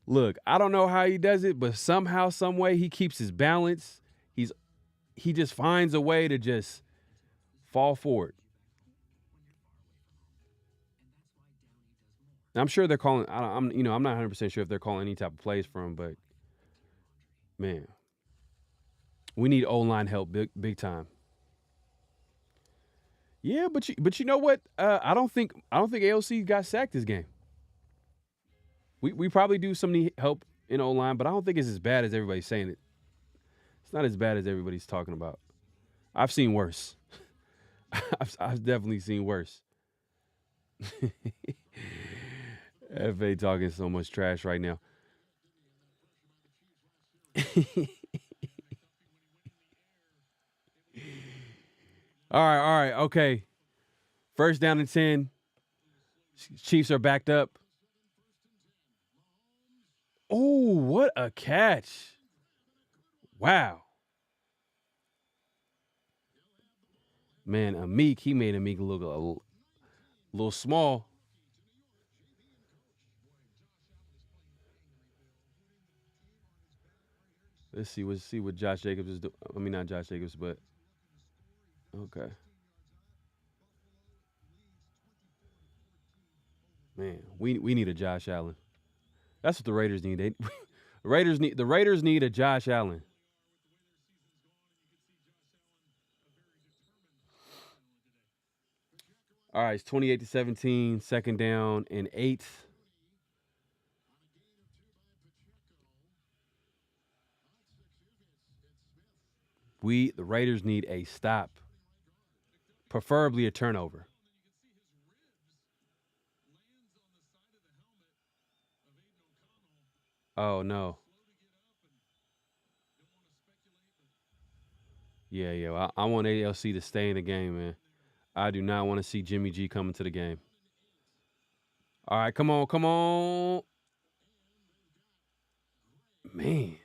look, I don't know how he does it, but somehow, some way, he keeps his balance. He just finds a way to just fall forward. I'm sure they're calling. I'm not 100% sure if they're calling any type of plays for him, but man, we need O-line help big time. Yeah, but you know what? I don't think AOC got sacked this game. We probably do some need help in O-line, but I don't think it's as bad as everybody's saying it. It's not as bad as everybody's talking about. I've seen worse. I've definitely seen worse. FA talking so much trash right now. All right, okay. First down and 10. Chiefs are backed up. Oh, what a catch. Wow. Man, he made Amik look a little small. Let's see what Josh Jacobs is doing. I mean, not Josh Jacobs, but okay. Man, we need a Josh Allen. That's what the Raiders need. The Raiders need a Josh Allen. All right, it's 28-17, second down and 8. The Raiders need a stop, preferably a turnover. Oh, no. Yeah. I want ALC to stay in the game, man. I do not want to see Jimmy G coming to the game. All right, come on. Man.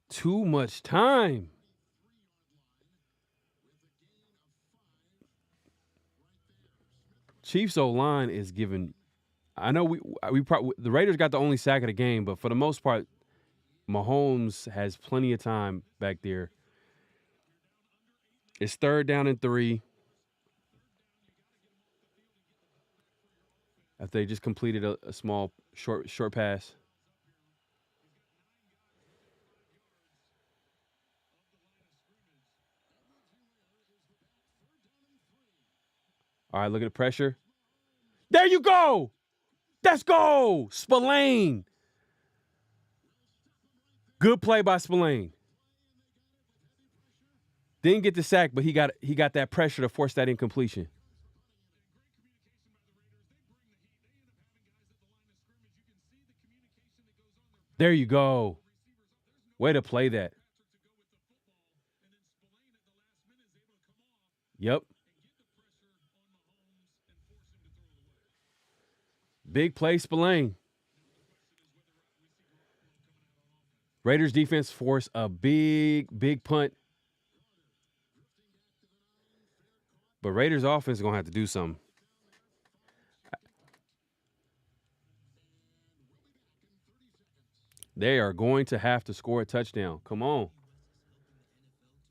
Too much time. Chiefs O-line is giving. I know the Raiders got the only sack of the game, but for the most part, Mahomes has plenty of time back there. It's third down and 3. After they just completed a small short pass. All right, look at the pressure. There you go. Let's go. Spillane. Good play by Spillane. Didn't get the sack, but he got that pressure to force that incompletion. There you go. Way to play that. Yep. Big play, Spillane. Raiders defense forced a big punt. But Raiders offense is going to have to do something. They are going to have to score a touchdown. Come on.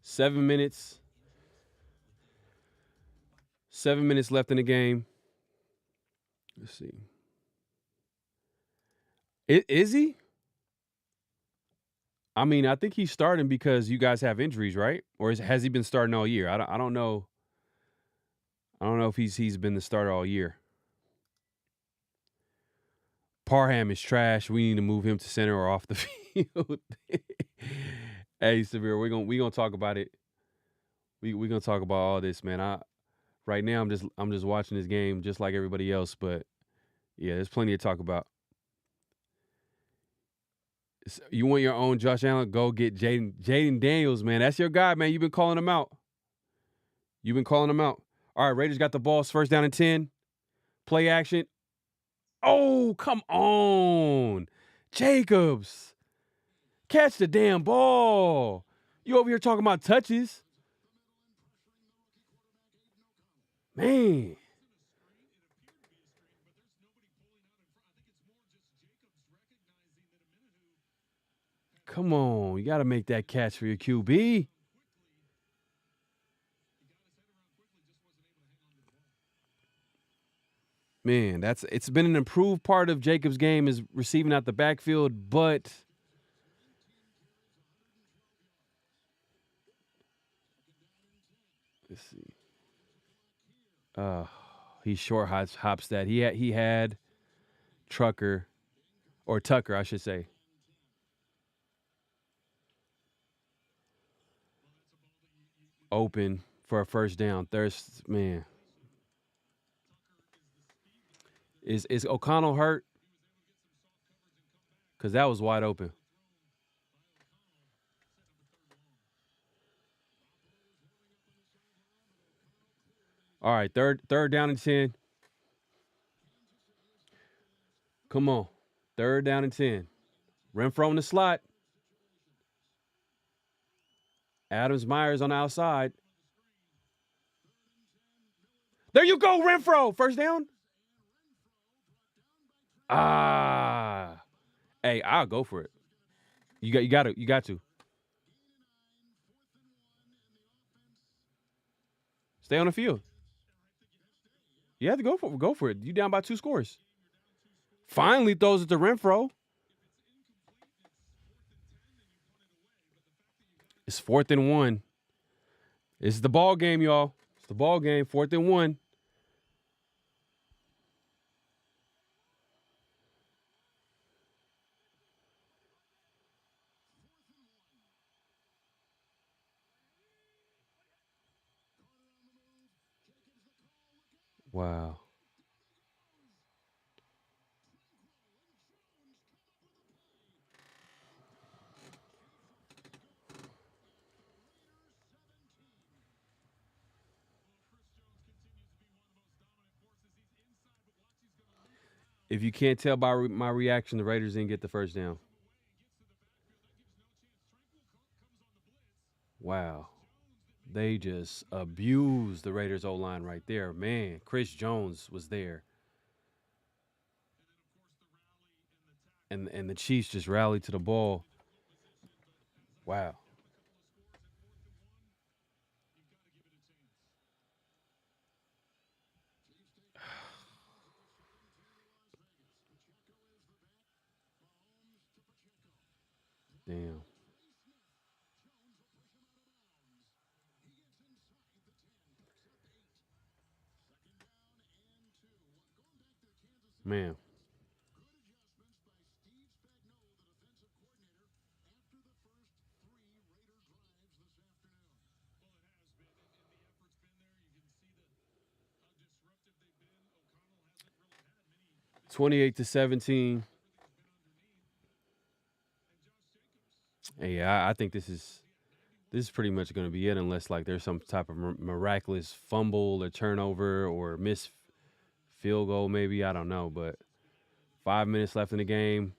7 minutes. 7 minutes left in the game. Let's see. Is he? I mean, I think he's starting because you guys have injuries, right? Or has he been starting all year? I don't know. I don't know if he's been the starter all year. Parham is trash. We need to move him to center or off the field. Hey, Severe, we're gonna talk about it. We're gonna talk about all this, man. Right now I'm just watching this game just like everybody else, but yeah, there's plenty to talk about. You want your own Josh Allen? Go get Jaden Daniels, man. That's your guy, man. You've been calling him out. All right, Raiders got the ball. First down and 10. Play action. Oh, come on. Jacobs. Catch the damn ball. You over here talking about touches. Man. Come on. You got to make that catch for your QB. Man, it's been an improved part of Jacobs' game is receiving out the backfield, but let's see. He short hops that. He had Tucker, I should say. Open for a first down. Man. Is O'Connell hurt? Because that was wide open. All right, third down and 10. Come on. Third down and 10. Renfro in the slot. Adams Myers on the outside. There you go, Renfro. First down. Hey, I'll go for it. You got to. Stay on the field. You have to go for it. You down by 2 scores. Finally throws it to Renfro. It's 4th and 1. It's the ball game, y'all. It's the ball game. 4th and 1. Wow. If you can't tell by my reaction, the Raiders didn't get the first down. Wow. They just abused the Raiders O-line right there. Man, Chris Jones was there. And the Chiefs just rallied to the ball. Wow. Damn. Man. (28-17). Yeah, I think this is pretty much going to be it unless like there's some type of miraculous fumble or turnover or missed field goal maybe. I don't know, but 5 minutes left in the game.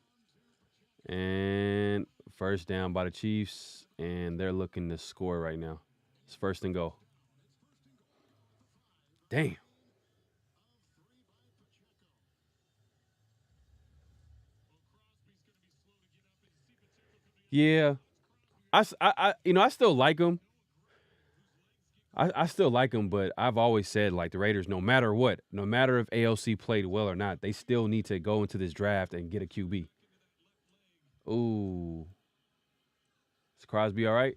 And first down by the Chiefs. And they're looking to score right now. It's first and goal. Damn. Yeah. I still like him. I still like him, but I've always said, like, the Raiders, no matter what, no matter if ALC played well or not, they still need to go into this draft and get a QB. Ooh. Is Crosby all right?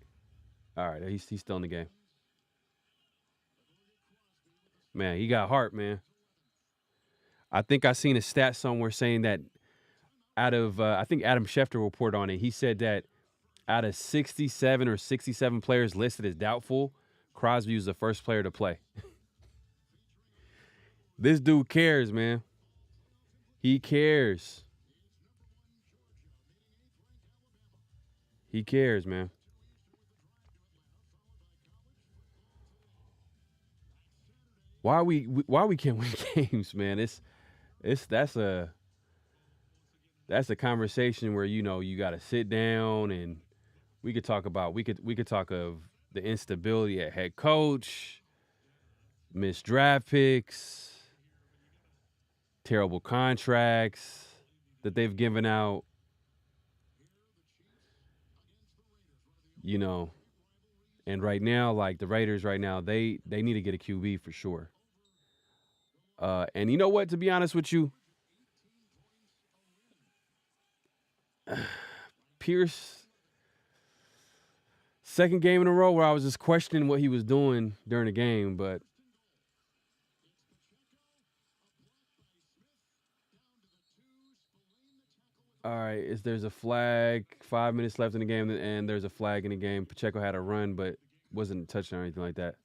All right, he's still in the game. Man, he got heart, man. I think I seen a stat somewhere saying that out of, I think Adam Schefter reported on it. He said that out of 67 or 67 players listed as doubtful, Crosby was the first player to play. This dude cares, man. He cares. He cares, man. Why we can't win games, man? That's a conversation where you got to sit down and we could talk of the instability at head coach, missed draft picks, terrible contracts that they've given out, and right now, like the Raiders right now, they need to get a QB for sure. And you know what, to be honest with you, Pierce, second game in a row where I was just questioning what he was doing during the game, but all right, there's a flag, 5 minutes left in the game, and there's a flag in the game. Pacheco had a run, but wasn't a touchdown or anything like that.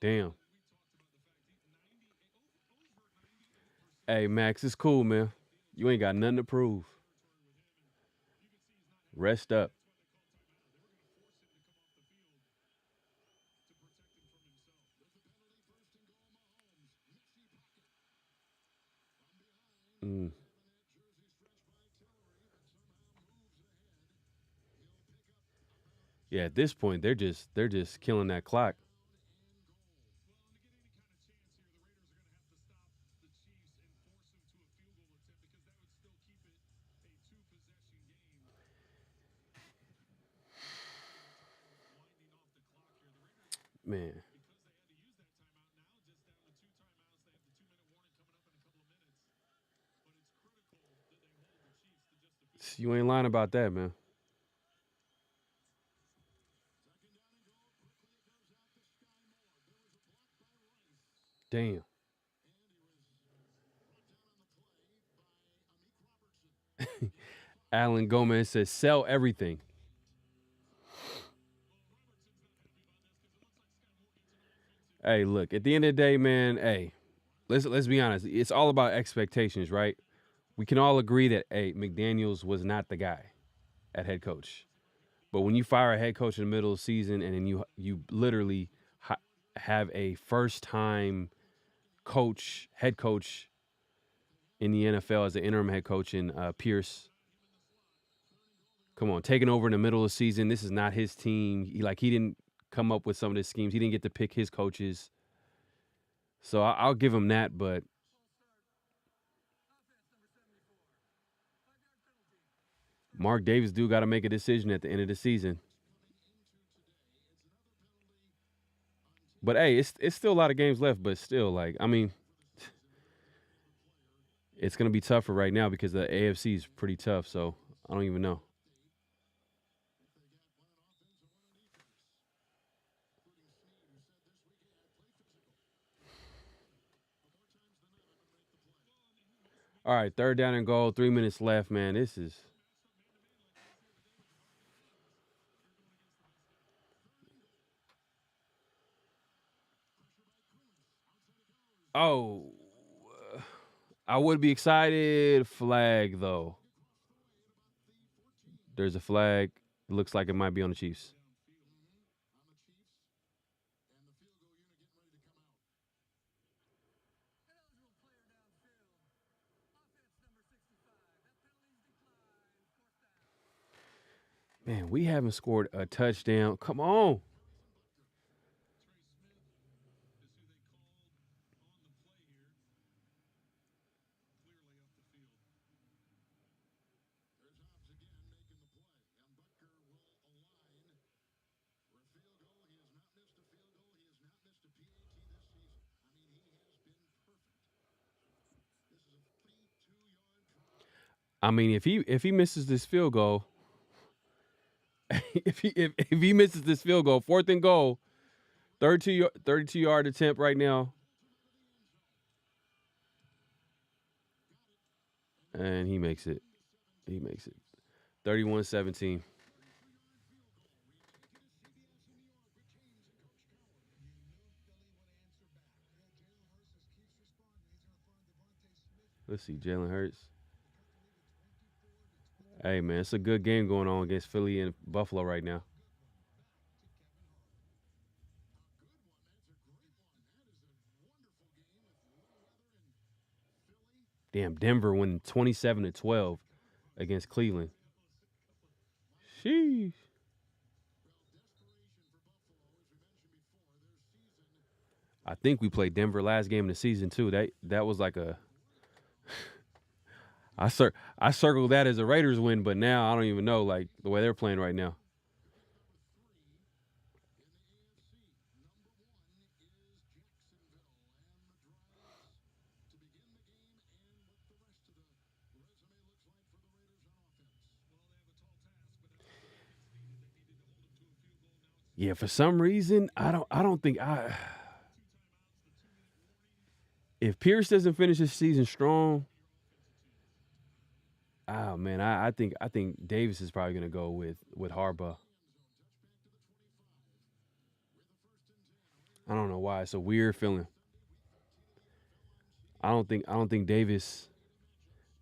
Damn. Hey, Max, it's cool, man. You ain't got nothing to prove. Rest up. Mm. Yeah, at this point, they're just killing that clock. Man. You ain't lying about that, man. Damn. Alan Gomez says sell everything. Hey, look, at the end of the day, man, hey, let's be honest. It's all about expectations, right? We can all agree that McDaniels was not the guy at head coach. But when you fire a head coach in the middle of the season and then you literally have a first time head coach in the NFL as an interim head coach in Pierce. Come on, taking over in the middle of the season. This is not his team. He didn't come up with some of the schemes. He didn't get to pick his coaches. So I'll give him that, but Mark Davis do got to make a decision at the end of the season. But hey, it's still a lot of games left, but still, it's gonna be tougher right now because the AFC is pretty tough. So I don't even know. All right, 3rd down and goal, 3 minutes left, man. This is. Oh, I would be excited. Flag, though. There's a flag. It looks like it might be on the Chiefs. Man, we haven't scored a touchdown. Come on. I mean, if he misses this field goal, if he misses this field goal, 4th and goal, 32-yard attempt right now, and he makes it. He makes it. 31-17. Let's see, Jalen Hurts. Hey, man, it's a good game going on against Philly and Buffalo right now. Damn, Denver winning 27-12 against Cleveland. Sheesh. I think we played Denver last game of the season too. That was like a I circled that as a Raiders win, but now I don't even know like the way they're playing right now. Yeah, for some reason I don't think if Pierce doesn't finish his season strong, oh man, I think Davis is probably gonna go with Harbaugh. I don't know why. It's a weird feeling. I don't think Davis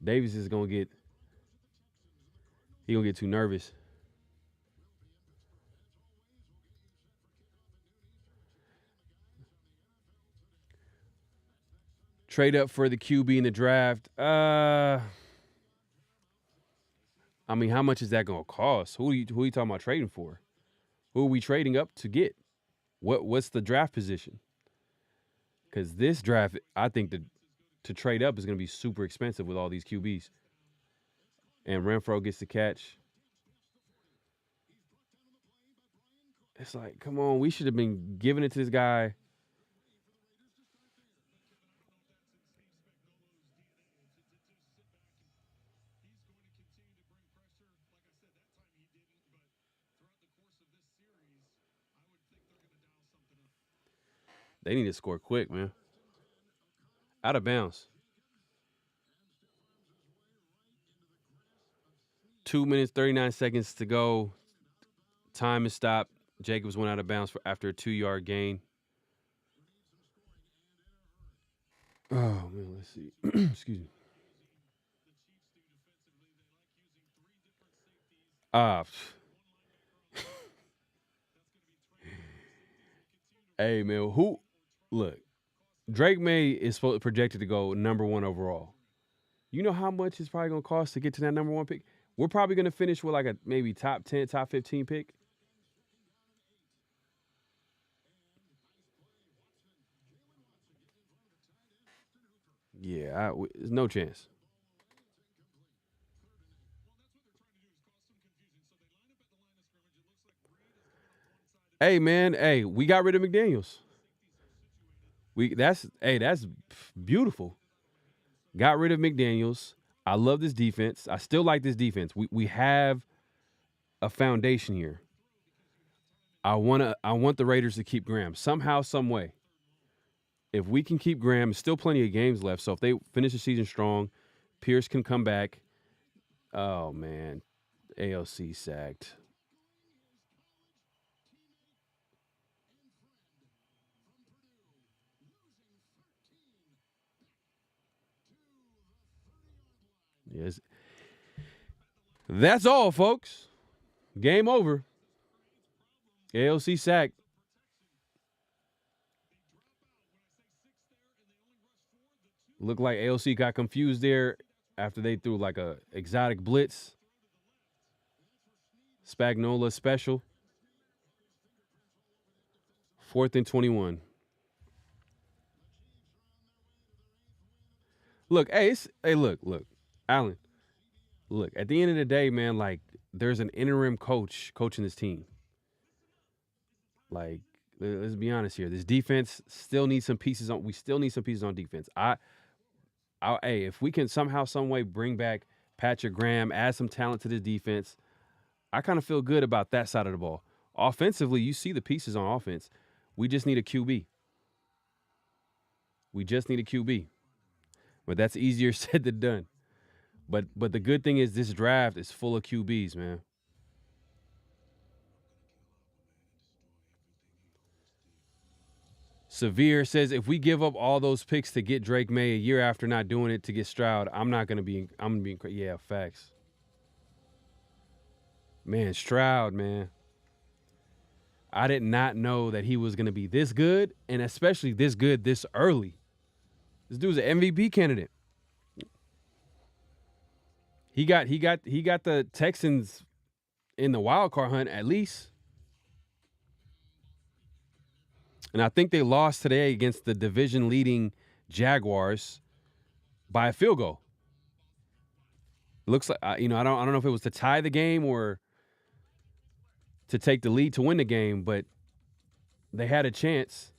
is gonna get too nervous. Trade up for the QB in the draft. I mean, how much is that gonna cost? Who are you talking about trading for? Who are we trading up to get? What's the draft position? Because this draft, I think that to trade up is gonna be super expensive with all these QBs. And Renfro gets the catch. It's like, come on, we should have been giving it to this guy. They need to score quick, man. Out of bounds. 2 minutes, 39 seconds to go. Time is stopped. Jacobs went out of bounds after a 2-yard gain. Oh, man, let's see. Excuse me. Hey, man, look, Drake May is projected to go number 1 overall. You know how much it's probably going to cost to get to that number 1 pick? We're probably going to finish with like a maybe top 10, top 15 pick. Yeah, there's no chance. Hey, man, hey, we got rid of McDaniels. That's beautiful. Got rid of McDaniels. I love this defense. I still like this defense. We have a foundation here. I want the Raiders to keep Graham somehow, some way. If we can keep Graham, still plenty of games left. So if they finish the season strong, Pierce can come back. Oh, man. AOC sacked. Yes. That's all, folks. Game over. AOC sacked. Looked like AOC got confused there after they threw like a exotic blitz. Spagnola special. 4th and 21. Look, look, Alan. Look, at the end of the day, man, like there's an interim coach coaching this team. Like, let's be honest here. This defense still needs some pieces on. We still need some pieces on defense. Hey, if we can somehow, some way bring back Patrick Graham, add some talent to this defense, I kind of feel good about that side of the ball. Offensively, you see the pieces on offense. We just need a QB. We just need a QB. But that's easier said than done. But the good thing is this draft is full of QBs, man. Severe says if we give up all those picks to get Drake May a year after not doing it to get Stroud, I'm gonna be yeah, facts. Man, Stroud, man. I did not know that he was gonna be this good, and especially this good this early. This dude's an MVP candidate. He got the Texans in the wild card hunt at least. And I think they lost today against the division-leading Jaguars by a field goal. Looks like I don't know if it was to tie the game or to take the lead to win the game, but they had a chance.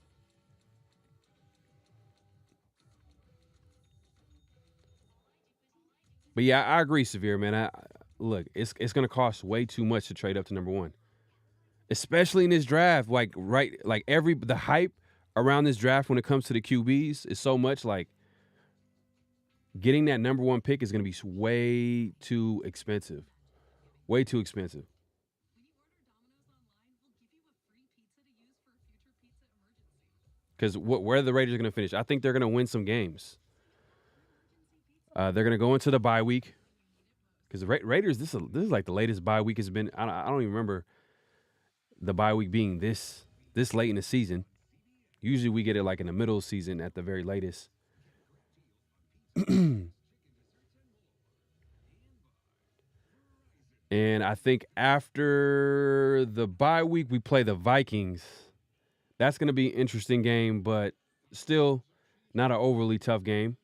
But yeah, I agree, Severe, man. Look, it's going to cost way too much to trade up to number 1. Especially in this draft, the hype around this draft when it comes to the QBs is so much. Like getting that number 1 pick is going to be way too expensive. Way too expensive. Because where are the Raiders going to finish? I think they're going to win some games. They're going to go into the bye week. Because the Raiders, this is like the latest bye week has been. I don't even remember the bye week being this late in the season. Usually we get it like in the middle of the season at the very latest. And I think after the bye week, we play the Vikings. That's going to be an interesting game, but still not an overly tough game.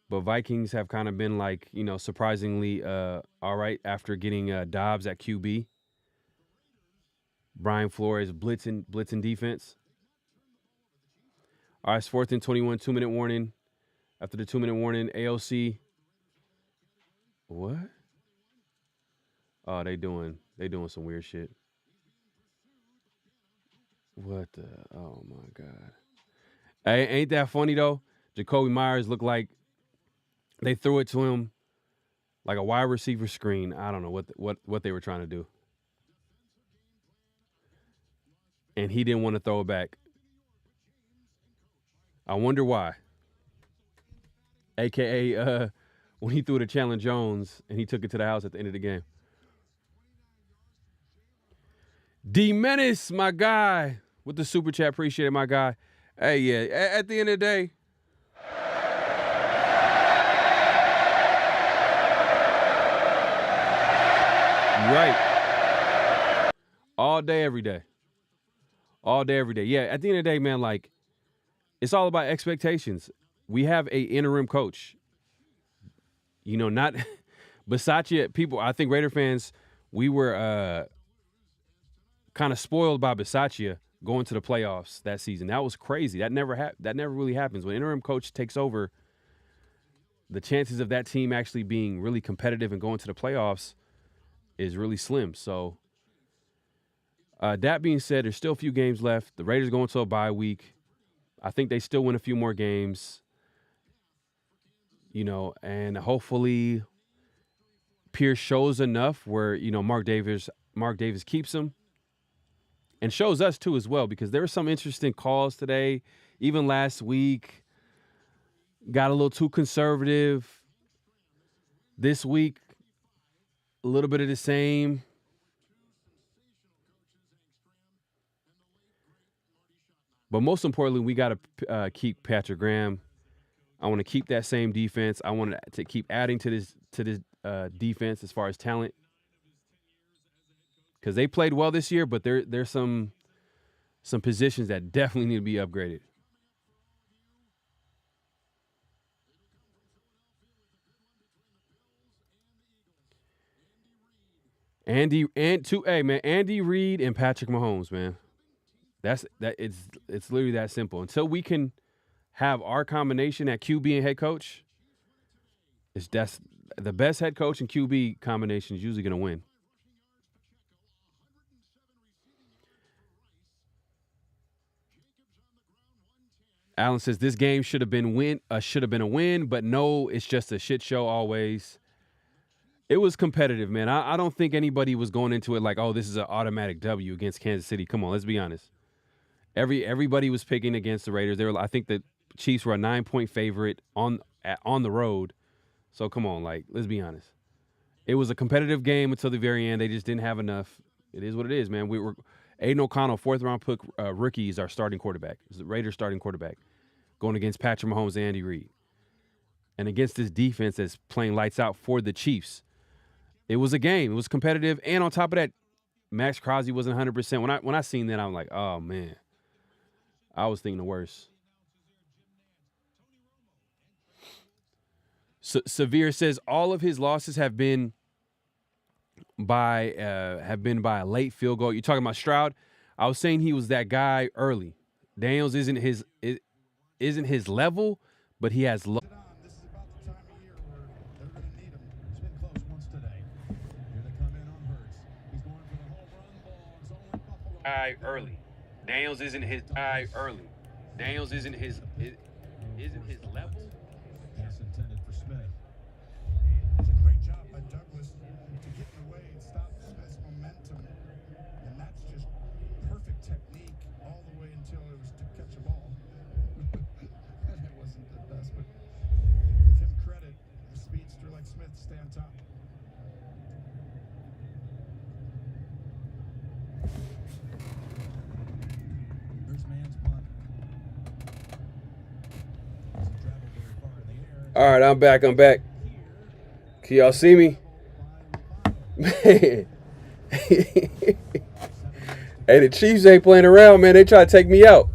But Vikings have kind of been like, surprisingly all right after getting Dobbs at QB. Brian Flores blitzing defense. All right, it's 4th and 21, 2-minute warning. After the 2-minute warning, AOC. What? Oh, they doing some weird shit. What the? Oh my God. Hey, ain't that funny though? Jacoby Myers looked like they threw it to him like a wide receiver screen. I don't know what they were trying to do. And he didn't want to throw it back. I wonder why. AKA when he threw it to Chandler Jones and he took it to the house at the end of the game. D Menace, my guy, with the super chat. Appreciate it, my guy. Hey, yeah, at the end of the day, right. All day, every day. All day, every day. Yeah, at the end of the day, man, like, it's all about expectations. We have a interim coach. Not Bisaccia. People, I think Raider fans, we were kind of spoiled by Bisaccia going to the playoffs that season. That was crazy. That never really happens. When an interim coach takes over, the chances of that team actually being really competitive and going to the playoffs is really slim. So that being said, there's still a few games left. The Raiders going to a bye week. I think they still win a few more games. and hopefully Pierce shows enough where, Mark Davis keeps him and shows us too as well, because there were some interesting calls today, even last week. Got a little too conservative. This week, a little bit of the same. But most importantly, we got to keep Patrick Graham. I want to keep that same defense. I want to keep adding to this defense as far as talent, because they played well this year, but there's some positions that definitely need to be upgraded. Andy Reid and Patrick Mahomes, man. It's literally that simple. Until we can have our combination at QB and head coach, that's the best head coach and QB combination is usually going to win. Allen says this game should have been a win, but no, it's just a shit show always. It was competitive, man. I don't think anybody was going into it like, oh, this is an automatic W against Kansas City. Come on, let's be honest. Everybody was picking against the Raiders. I think the Chiefs were a 9-point favorite on the road. So come on, let's be honest. It was a competitive game until the very end. They just didn't have enough. It is what it is, man. Aiden O'Connell, 4th-round pick rookie, is our starting quarterback. It's the Raiders' starting quarterback, going against Patrick Mahomes and Andy Reid, and against this defense that's playing lights out for the Chiefs. It was a game. It was competitive, and on top of that, Max Crosby wasn't 100%. When I seen that, I'm like, oh man, I was thinking the worst. Severe says all of his losses have been by a late field goal. You're talking about Stroud. I was saying he was that guy early. Daniels isn't his level, but he has. Early. Daniels isn't his eye early. Daniels isn't his level. Pass intended for Smith. It's a great job by Douglas to get in the way and stop Smith's momentum. And that's just perfect technique all the way until it was to catch a ball. And it wasn't the best, but give him credit. A speedster like Smith stay on top. All right, I'm back. Can y'all see me? Man. Hey, the Chiefs ain't playing around, man. They try to take me out.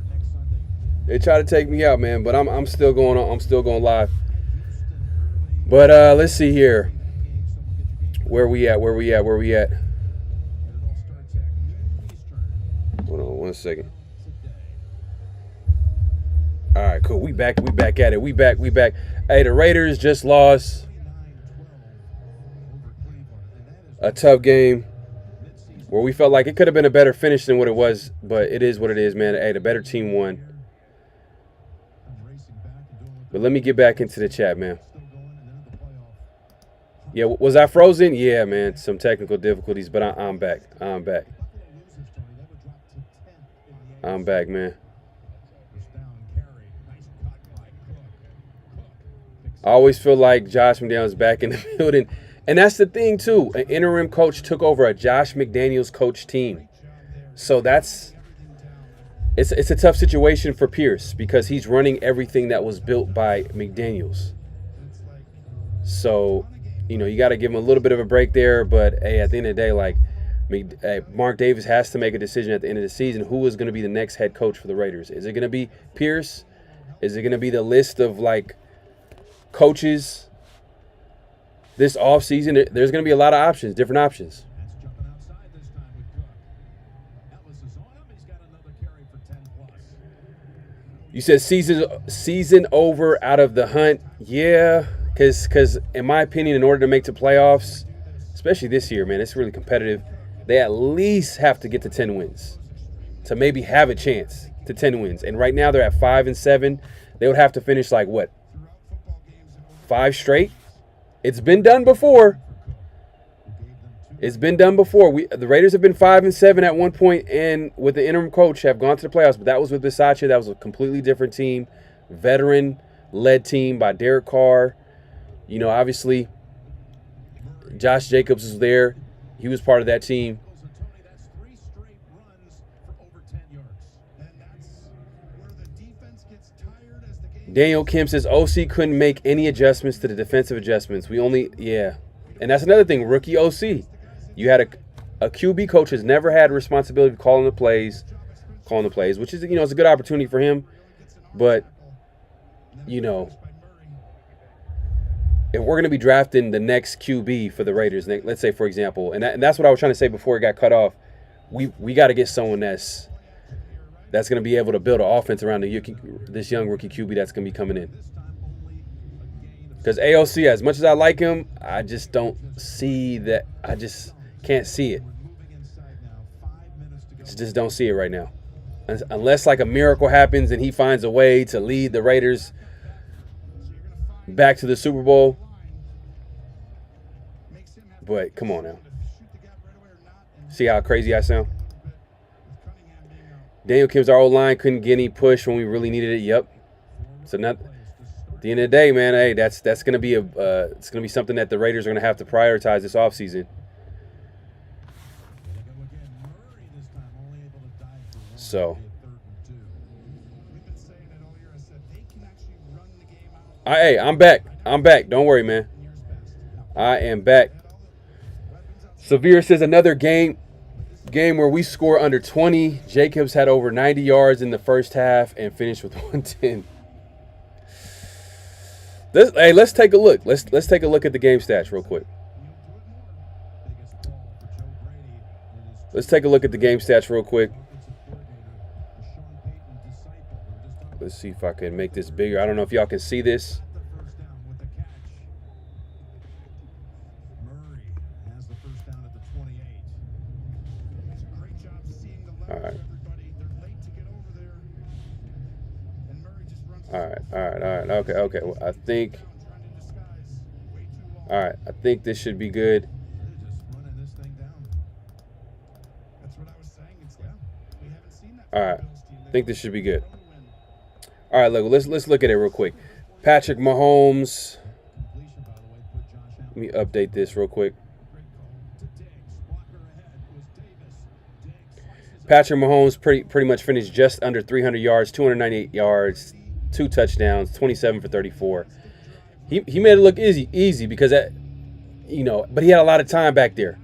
Man. But I'm still going on. I'm still going live. But let's see here. Where we at? Hold on 1 second. All right, cool. We back at it. We back. Hey, the Raiders just lost a tough game where we felt like it could have been a better finish than what it was, but it is what it is, man. Hey, the better team won. But let me get back into the chat, man. Yeah, was I frozen? Yeah, man, some technical difficulties, but I'm back. I'm back, man. I always feel like Josh McDaniels back in the building. And that's the thing, too. An interim coach took over a Josh McDaniels coach team. So it's a tough situation for Pierce because he's running everything that was built by McDaniels. So, you got to give him a little bit of a break there. But, hey, at the end of the day, Mark Davis has to make a decision at the end of the season. Who is going to be the next head coach for the Raiders? Is it going to be Pierce? Is it going to be the list of, coaches this offseason? There's going to be a lot of options, different options. You said season over, out of the hunt. Yeah, because in my opinion, in order to make the playoffs, especially this year, man, it's really competitive. They at least have to get to 10 wins to maybe have a chance to 10 wins. And right now they're at 5-7. They would have to finish 5 5 straight. It's been done before. It's been done before. The Raiders have been 5-7 at one point, and with the interim coach have gone to the playoffs. But that was with Bisaccia. That was a completely different team, veteran-led team by Derek Carr. You know, obviously, Josh Jacobs was there. He was part of that team. Daniel Kim says OC couldn't make any adjustments to the defensive adjustments. And that's another thing. Rookie OC. You had a QB coach has never had responsibility of calling the plays, which is, it's a good opportunity for him. But, if we're going to be drafting the next QB for the Raiders, let's say, for example, and that's what I was trying to say before it got cut off, we got to get someone that's going to be able to build an offense around this young rookie QB that's going to be coming in. Because AOC, as much as I like him, I just don't see that. I just can't see it. Just don't see it right now. Unless like a miracle happens and he finds a way to lead the Raiders back to the Super Bowl. But come on now. See how crazy I sound? Daniel Kim's our old line couldn't get any push when we really needed it. Yep. So not at the end of the day, man. Hey, that's gonna be it's gonna be something that the Raiders are gonna have to prioritize this offseason. So. Hey, I'm back. Don't worry, man. I am back. Severe says another game where we score under 20. Jacobs had over 90 yards in the first half and finished with 110. Let's take a look. Let's take a look at the game stats real quick. Let's take a look at the game stats real quick. Let's see if I can make this bigger. I don't know if y'all can see this. All right. Okay. Well, I think this should be good. All right. I think this should be good. All right, look, let's look at it real quick. Patrick Mahomes. Let me update this real quick. Patrick Mahomes pretty much finished just under 300 yards, 298 yards, 2 touchdowns, 27 for 34. He made it look easy because but he had a lot of time back there.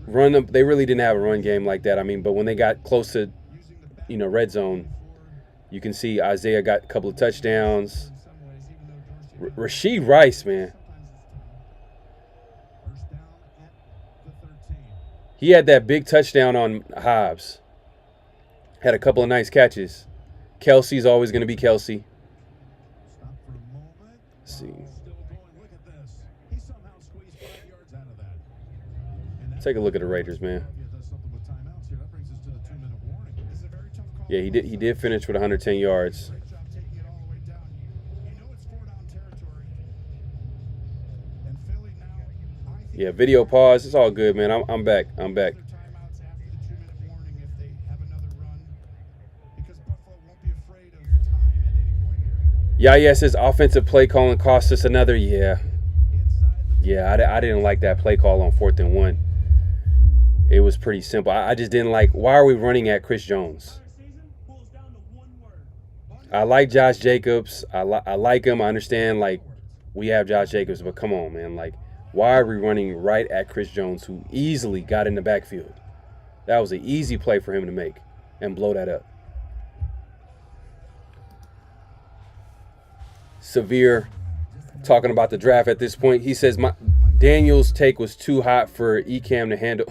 They really didn't have a run game like that. I mean, but when they got close to, red zone, you can see Isaiah got a couple of touchdowns. Rashid Rice, man. He had that big touchdown on Hobbs. Had a couple of nice catches. Kelsey's always going to be Kelsey. Let's see. Take a look at the Raiders, man. Yeah, he did finish with 110 yards. Yeah, video pause. It's all good, man. I'm back. Yeah, says offensive play calling cost us another. Yeah, I didn't like that play call on 4th and 1. It was pretty simple. I just didn't like, why are we running at Chris Jones? I like Josh Jacobs. I like him. I understand, we have Josh Jacobs, but come on, man. Why are we running right at Chris Jones, who easily got in the backfield? That was an easy play for him to make and blow that up. Severe talking about the draft at this point. He says Daniel's take was too hot for Ecam to handle.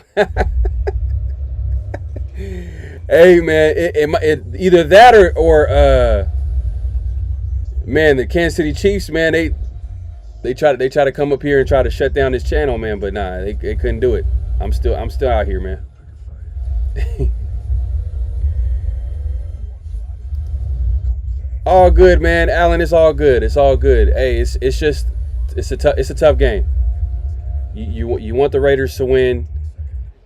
Hey, man, it either that or man, the Kansas City Chiefs, man, they try to come up here and try to shut down this channel, man, but nah, they couldn't do it. I'm still out here, man. All good, man. Allen, it's all good. It's all good. Hey, it's a tough game. You want the Raiders to win.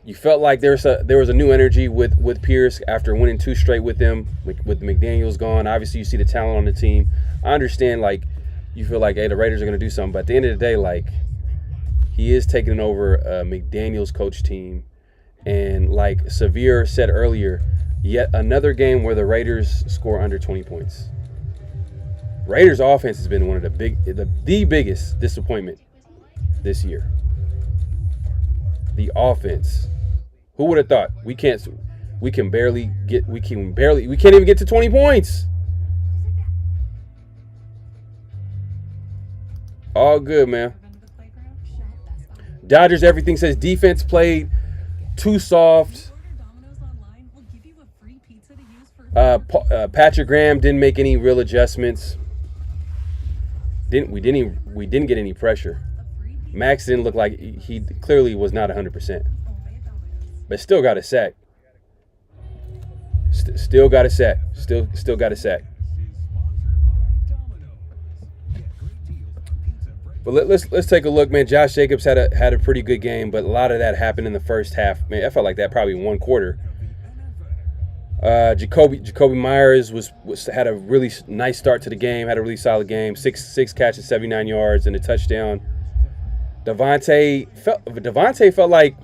You felt like there was a new energy with Pierce after winning 2 straight with them, with McDaniels gone. Obviously, you see the talent on the team. I understand, like, you feel like, hey, the Raiders are going to do something. But at the end of the day, like, he is taking over a McDaniels coach team. And like Severe said earlier, yet another game where the Raiders score under 20 points. Raiders offense has been one of the biggest disappointment this year. The offense. Who would have thought? We can't even get to 20 points. All good, man. Dodgers, everything says defense played too soft. Patrick Graham didn't make any real adjustments. We didn't get any pressure. Max didn't look like he clearly was not 100%, but still got a sack. Still got a sack. Still got a sack. But let's take a look, man. Josh Jacobs had a pretty good game, but a lot of that happened in the first half. Man, I felt like that probably in one quarter. Jacoby Myers had a really nice start to the game. Had a really solid game. Six catches, 79 yards, and a touchdown. Devontae felt like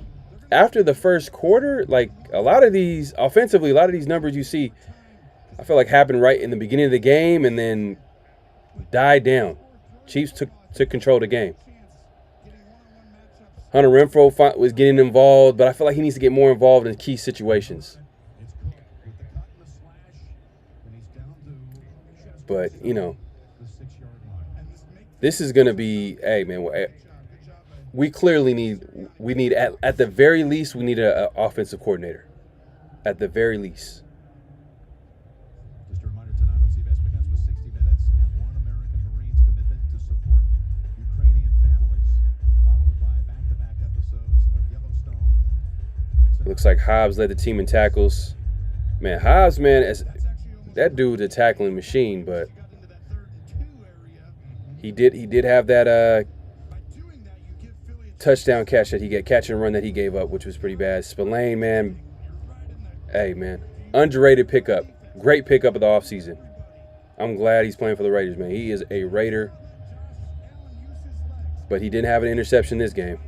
after the first quarter, like a lot of these numbers you see, I feel like happened right in the beginning of the game and then died down. Chiefs took control of the game. Hunter Renfrow was getting involved, but I feel like he needs to get more involved in key situations. But, you know, this is going to be, hey, man, we clearly need at the very least, we need an offensive coordinator. At the very least. Just a reminder tonight on CBS begins with 60 Minutes and One American Marine's commitment to support Ukrainian families, followed by back-to-back episodes of Yellowstone. Looks like Hobbs led the team in tackles. Man, Hobbs, man, that dude's a tackling machine, but he did have that touchdown catch and run that he gave up, which was pretty bad. Spillane, man, hey, man, underrated pickup. Great pickup of the offseason. I'm glad he's playing for the Raiders, man. He is a Raider, but he didn't have an interception this game.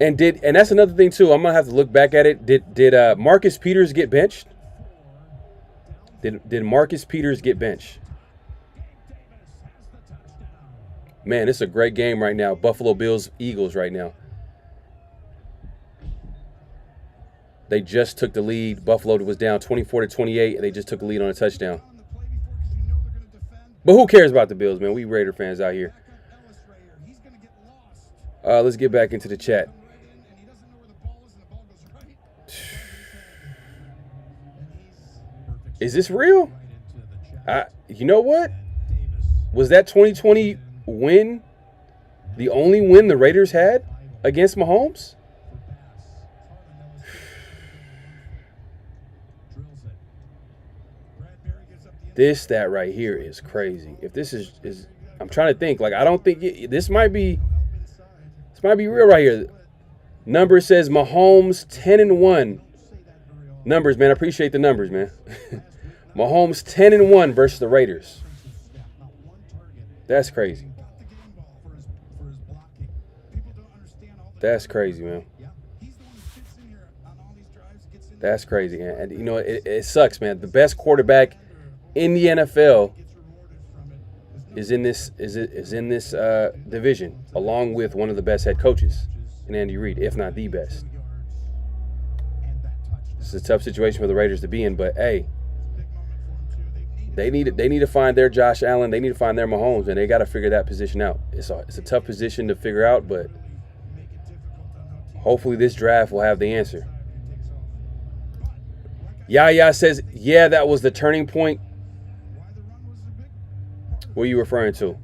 And that's another thing too. I'm gonna have to look back at it. Did Marcus Peters get benched? Did Marcus Peters get benched? Man, it's a great game right now. Buffalo Bills, Eagles right now. They just took the lead. Buffalo was down 24-28, and they just took the lead on a touchdown. But who cares about the Bills, man? We Raider fans out here. Let's get back into the chat. Is this real? You know what? Was that 2020 win the only win the Raiders had against Mahomes? That right here is crazy. If this is I'm trying to think. Like, I don't think this might be real right here. Number says Mahomes 10-1. Numbers, man. I appreciate the numbers, man. Mahomes 10-1 versus the Raiders. That's crazy. That's crazy, man. That's crazy. And you know, it sucks, man. The best quarterback in the NFL is in this division, along with one of the best head coaches in Andy Reid, if not the best. It's a tough situation for the Raiders to be in, but hey, they need to find their Josh Allen. They need to find their Mahomes, and they got to figure that position out. It's a tough position to figure out, but hopefully this draft will have the answer. Yaya says, yeah, that was the turning point. What are you referring to?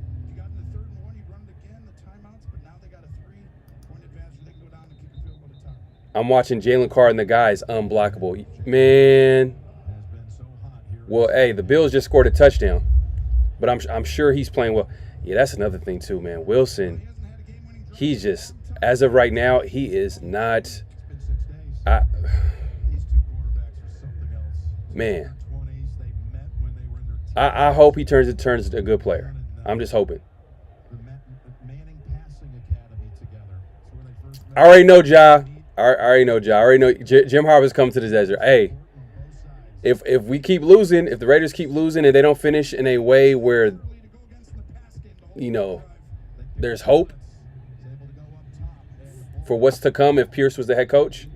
I'm watching Jalen Carr and the guys unblockable. Man, Well, hey, the Bills just scored a touchdown, but I'm sure he's playing well. Yeah, that's another thing too, man. Wilson, he's just, as of right now, he is not. Man, I hope he turns a good player. I'm just hoping. I already know Ja. I already know Ja. I already know Jim Harbaugh's coming to the desert. Hey, if we keep losing, if the Raiders keep losing and they don't finish in a way where, you know, there's hope for what's to come if Pierce was the head coach,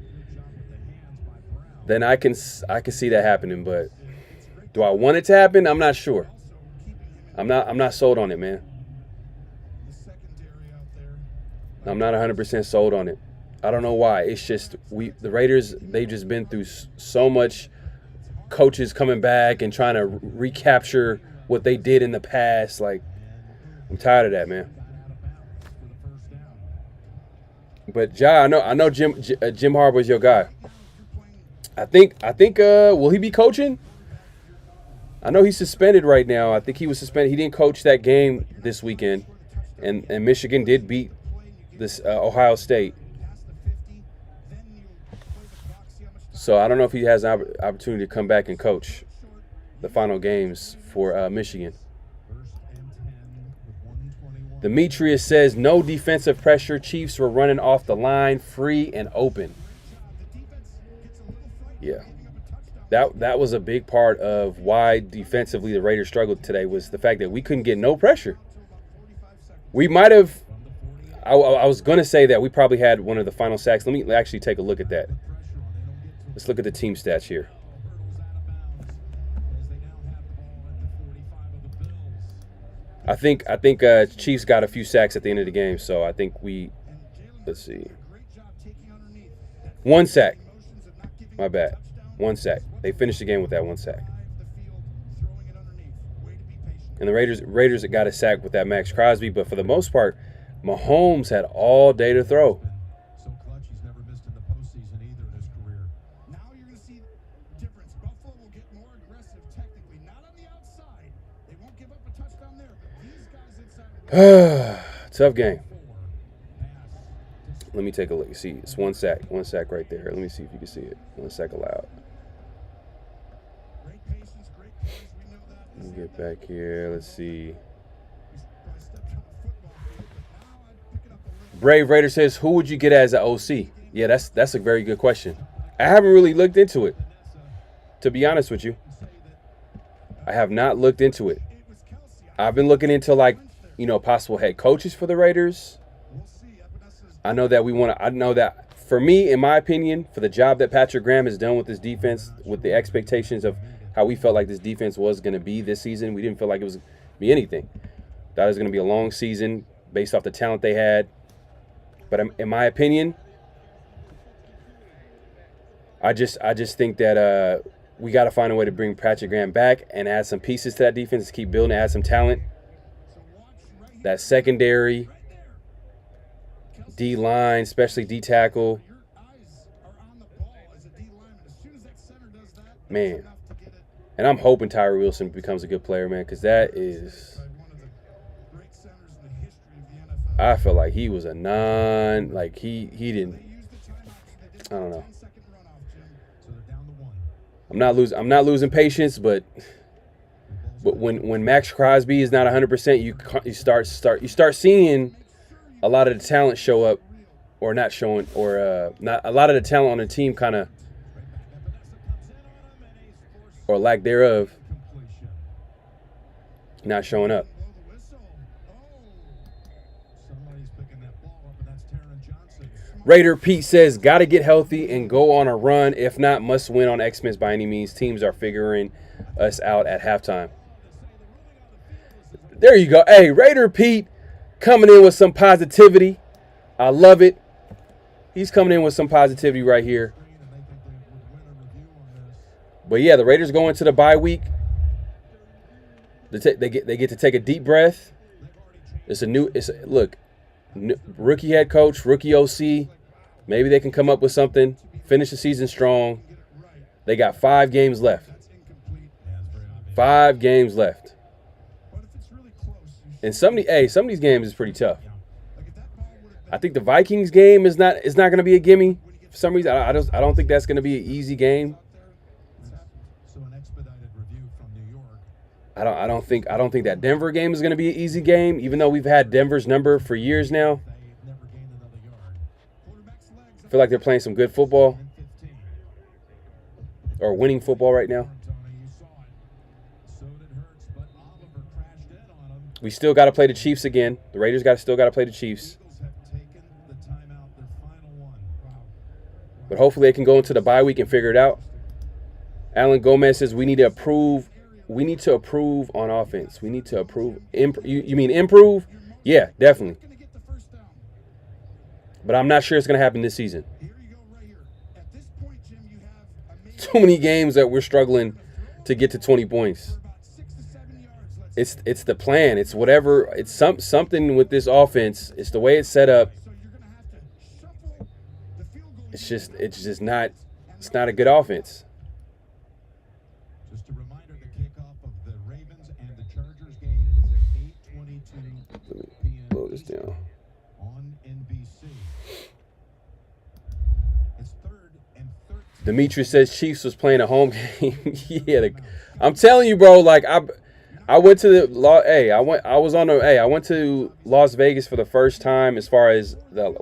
then I can see that happening. But do I want it to happen? I'm not sure. I'm not sold on it, man. I'm not 100% sold on it. I don't know why. It's just the Raiders, they've just been through so much, coaches coming back and trying to recapture what they did in the past. Like, I'm tired of that, man. But Ja, I know Jim Harbaugh's your guy. I think will he be coaching? I know he's suspended right now. I think he was suspended. He didn't coach that game this weekend, and Michigan did beat this Ohio State. So I don't know if he has an opportunity to come back and coach the final games for Michigan. Demetrius says, no defensive pressure. Chiefs were running off the line, free and open. Yeah. That was a big part of why defensively the Raiders struggled today, was the fact that we couldn't get no pressure. We might have – I was going to say that we probably had one of the final sacks. Let me actually take a look at that. Let's look at the team stats here. I think Chiefs got a few sacks at the end of the game, so I think let's see. 1 sack. My bad. 1 sack. They finished the game with that 1 sack. And the Raiders got a sack with that Max Crosby, but for the most part, Mahomes had all day to throw. So clutch, he's never missed in the postseason either in his career. Now you're going to see the difference. Buffalo will get more aggressive technically, not on the outside. They won't give up a touchdown there, but these guys inside. Tough game. Let me take a look. See, it's 1 sack. 1 sack right there. Let me see if you can see it. 1 sack allowed. Great patience, great plays. We know that. Let me get back here. Let's see. Brave Raider says, who would you get as an OC? Yeah, that's a very good question. I haven't really looked into it, to be honest with you. I have not looked into it. I've been looking into, like, you know, possible head coaches for the Raiders. I know that for me, in my opinion, for the job that Patrick Graham has done with this defense, with the expectations of how we felt like this defense was going to be this season, we didn't feel like it was going to be anything. That was going to be a long season based off the talent they had. But in my opinion, I just think that we got to find a way to bring Patrick Graham back and add some pieces to that defense, to keep building, add some talent. That secondary, D-line, especially D-tackle. Man. And I'm hoping Tyree Wilson becomes a good player, man, because that is – I felt like he was a like he didn't – I don't know. I'm not losing patience, but when Max Crosby is not 100%, you start seeing a lot of the talent show up, or not showing, or not a lot of the talent on the team kind of, or lack thereof, not showing up. Raider Pete says, got to get healthy and go on a run. If not, must win on Xmas by any means. Teams are figuring us out at halftime. There you go. Hey, Raider Pete coming in with some positivity. I love it. He's coming in with some positivity right here. But yeah, the Raiders go into the bye week. They get to take a deep breath. Look, rookie head coach, rookie OC. Maybe they can come up with something, finish the season strong. They got 5 games left. 5 games left. But if it's really close, you should, And some of these games is pretty tough. like if that ball would have been I think the Vikings game is not going to be a gimme for some reason. I don't think that's going to be an easy game. out there, so an expedited review from New York. I don't think that Denver game is going to be an easy game, even though we've had Denver's number for years now. They never gained another yard. Quarterback's legs I feel like they're playing some good football and 15. or winning football right now. Tony, you saw it. So did Hurts, but Oliver crashed in on him. We still got to play the Chiefs again. The Raiders still got to play the Chiefs. Eagles have taken the timeout, their final one. Wow. But hopefully they can go into the bye week and figure it out. Alan Gomez says we need to improve. We need to improve on offense. We need to improve. You mean improve? Yeah, definitely. Gonna get the first down. But I'm not sure it's going to happen this season. Here you go right here. At this point, Jim, you have a major Too many games that we're struggling to get to 20 points. for about 6 to 7 yards. Let's It's the plan. It's whatever. It's something with this offense. It's the way it's set up. so you're gonna have to shuffle the field goal. It's just not. It's not a good offense. Just a reminder, the kickoff of the Ravens and the Chargers game is at 8:22 p.m. Blow this down. on NBC. It's 3rd and 13. Demetrius says Chiefs was playing a home game. Yeah, I'm telling you, bro. Like I went to I went to Las Vegas for the first time as far as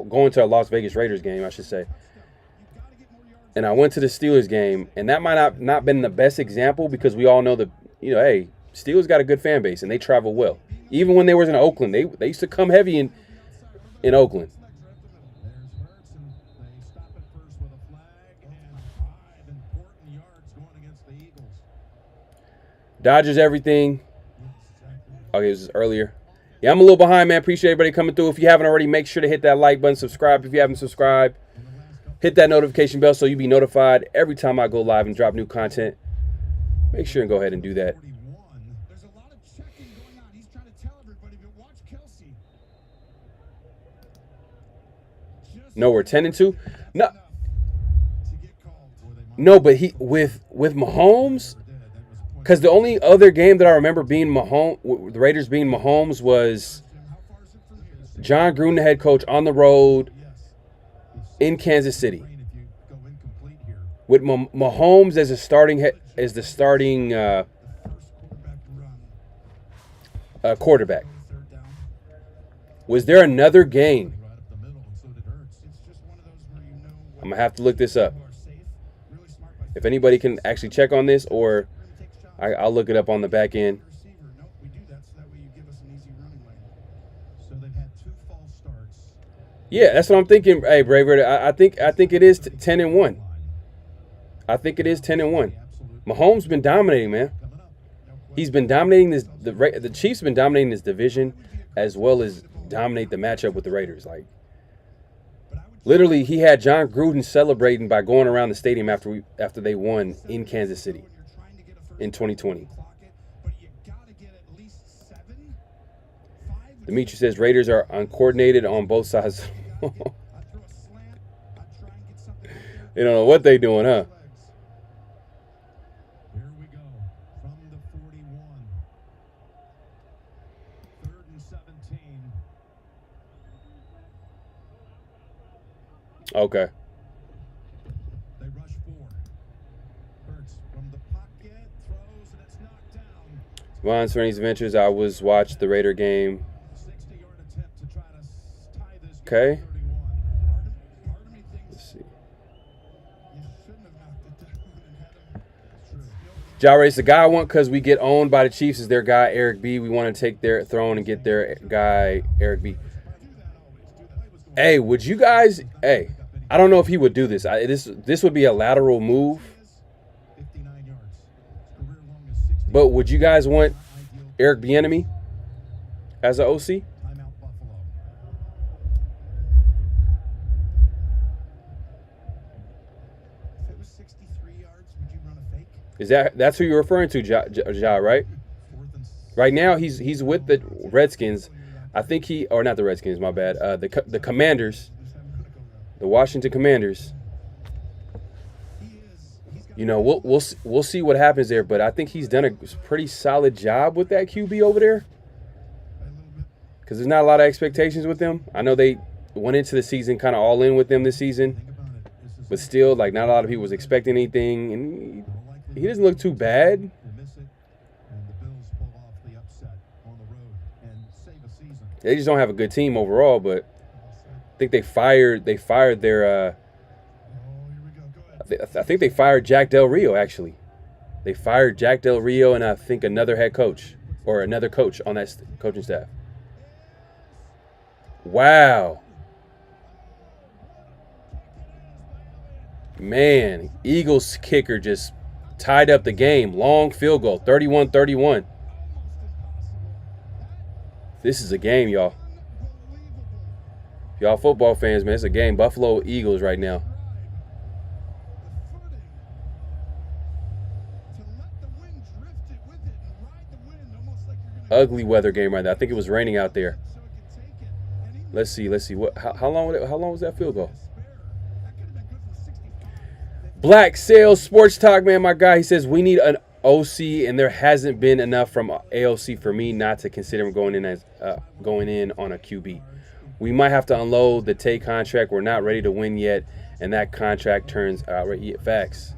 going to a Las Vegas Raiders game, I should say. And I went to the Steelers game, and that might not been the best example because we all know Steelers got a good fan base and they travel well. Even when they was in Oakland, they used to come heavy in Oakland. There's Hurts, and they stop it first with a flag and 5 important yards going against the Eagles. Dodgers everything. Okay, this is earlier. Yeah, I'm a little behind, man. Appreciate everybody coming through. If you haven't already, make sure to hit that like button, subscribe if you haven't subscribed. Hit that notification bell so you'll be notified every time I go live and drop new content. Make sure and go ahead and do that. 41. There's a lot of checking going on. He's trying to tell everybody, but watch Kelsey. Just No, we're 10-2. No, to get called. Or they might no, but he with Mahomes, did. That was a point. because the only other game that I remember being the Raiders being Mahomes was How far is it from here? John Gruden, the head coach, on the road Yes. in Kansas City If you go incomplete here. with Mahomes as the starting First quarterback run. quarterback. 3rd down. Was there another game? Right up the middle, and so did Hurts. It's just one of those where you know I'm gonna have to look this up. you are safe. Really smart by If anybody can actually check on this, or take shots. I'll look it up on the back end. Receiver. Nope, we do that so that way you give us an easy running lane. So they've had 2 false starts. Yeah, that's what I'm thinking. Hey, Braver, I think it is 10-1. I think it is 10-1. Mahomes been dominating, man. Coming up. No question. He's been dominating this. The Chiefs been dominating this division, as well as dominate the matchup with the Raiders. Like But I would literally, he had John Gruden celebrating by going around the stadium after they won in Kansas City when you're trying to get a first in 2020. clock it, but you gotta get at least 7. 5 Demetrius says Raiders are uncoordinated on both sides. I'd throw a slant. I'd try and get something out there. They don't know what they doing, huh? Legs. Here we go. From the 41. 3rd and 17. Okay. They rush 4. Hurts from the pocket, throws, and it's knocked down. Von Cerny's Adventures. I watched the Raider game. 60-yard attempt to try to tie this game. Okay. 31. Part of me thinks Let's see. you shouldn't have knocked it down and had him. It's true. Ja Race, the guy I want because we get owned by the Chiefs is their guy, Eric B. We want to take their throne and get their guy, Eric B. Hey, would you guys, I don't know if he would do this. This would be a lateral move, 59 yards. Career longest 60. but would you guys want Eric Bieniemy as an OC? Timeout Buffalo. If it was 63 yards, would you run a fake? That's who you're referring to, Ja, right? 4th and Right now, he's with the Redskins. I think not the Redskins, my bad. The Commanders, the Washington Commanders. He's got you know, we'll see what happens there. But I think he's done a pretty solid job with that QB over there, because there's not a lot of expectations with them. I know they went into the season kind of all in with them this season, but still, like, not a lot of people was expecting anything, and he doesn't look too bad. They just don't have a good team overall, but I think they fired their I think they fired Jack Del Rio, actually. They fired Jack Del Rio and I think another head coach or another coach on that coaching staff. Wow. Man, Eagles kicker just tied up the game. Long field goal, 31-31. This is a game, y'all. Y'all football fans, man, it's a game. Buffalo Eagles right now. Ugly weather game right now. I think it was raining out there. Let's see. How long was that field goal? Black Sales Sports Talk, man, my guy. He says we need an OC, and there hasn't been enough from AOC for me not to consider him going in on a QB. We might have to unload the Tay contract. We're not ready to win yet, and that contract turns outright facts.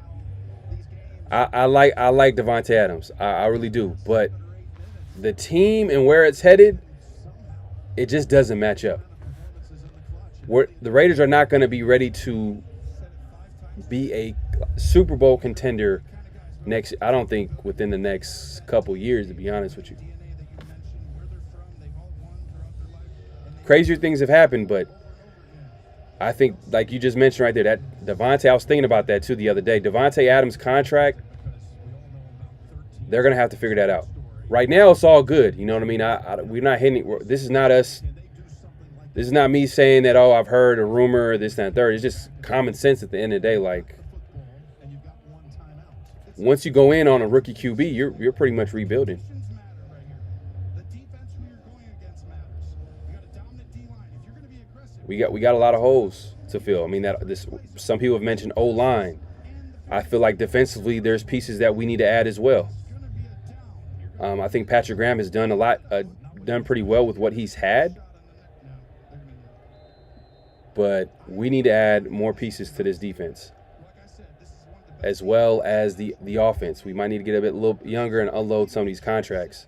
I like Devontae Adams. I really do, but the team and where it's headed, it just doesn't match up. The Raiders are not going to be ready to be a Super Bowl contender I don't think within the next couple years, to be honest with you. Crazier things have happened, but I think, like you just mentioned right there, that Devontae, I was thinking about that too the other day. Devontae Adams' contract, they're going to have to figure that out. Right now, it's all good. You know what I mean? We're not hitting. This is not us. This is not me saying that, oh, I've heard a rumor, this, that, and third. It's just common sense at the end of the day. Like, once you go in on a rookie QB, you're pretty much rebuilding. We got a lot of holes to fill. I mean, some people have mentioned O-line. I feel like defensively, there's pieces that we need to add as well. I think Patrick Graham has done done pretty well with what he's had, but we need to add more pieces to this defense, as well as the offense. We might need to get a little younger and unload some of these contracts,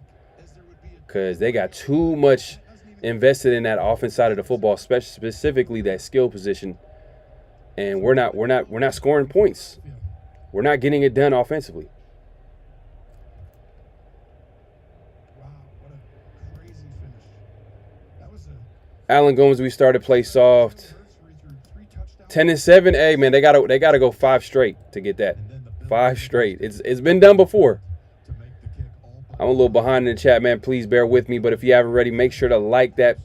because they got too much invested in that offense side of the football, specifically that skill position, and we're not scoring points. We're not getting it done offensively. Alan Gomes, we started play soft. 10-7. Hey man, they gotta go 5 straight to get that. 5 straight. It's been done before. I'm a little behind in the chat, man. Please bear with me. But if you haven't already, make sure to like that.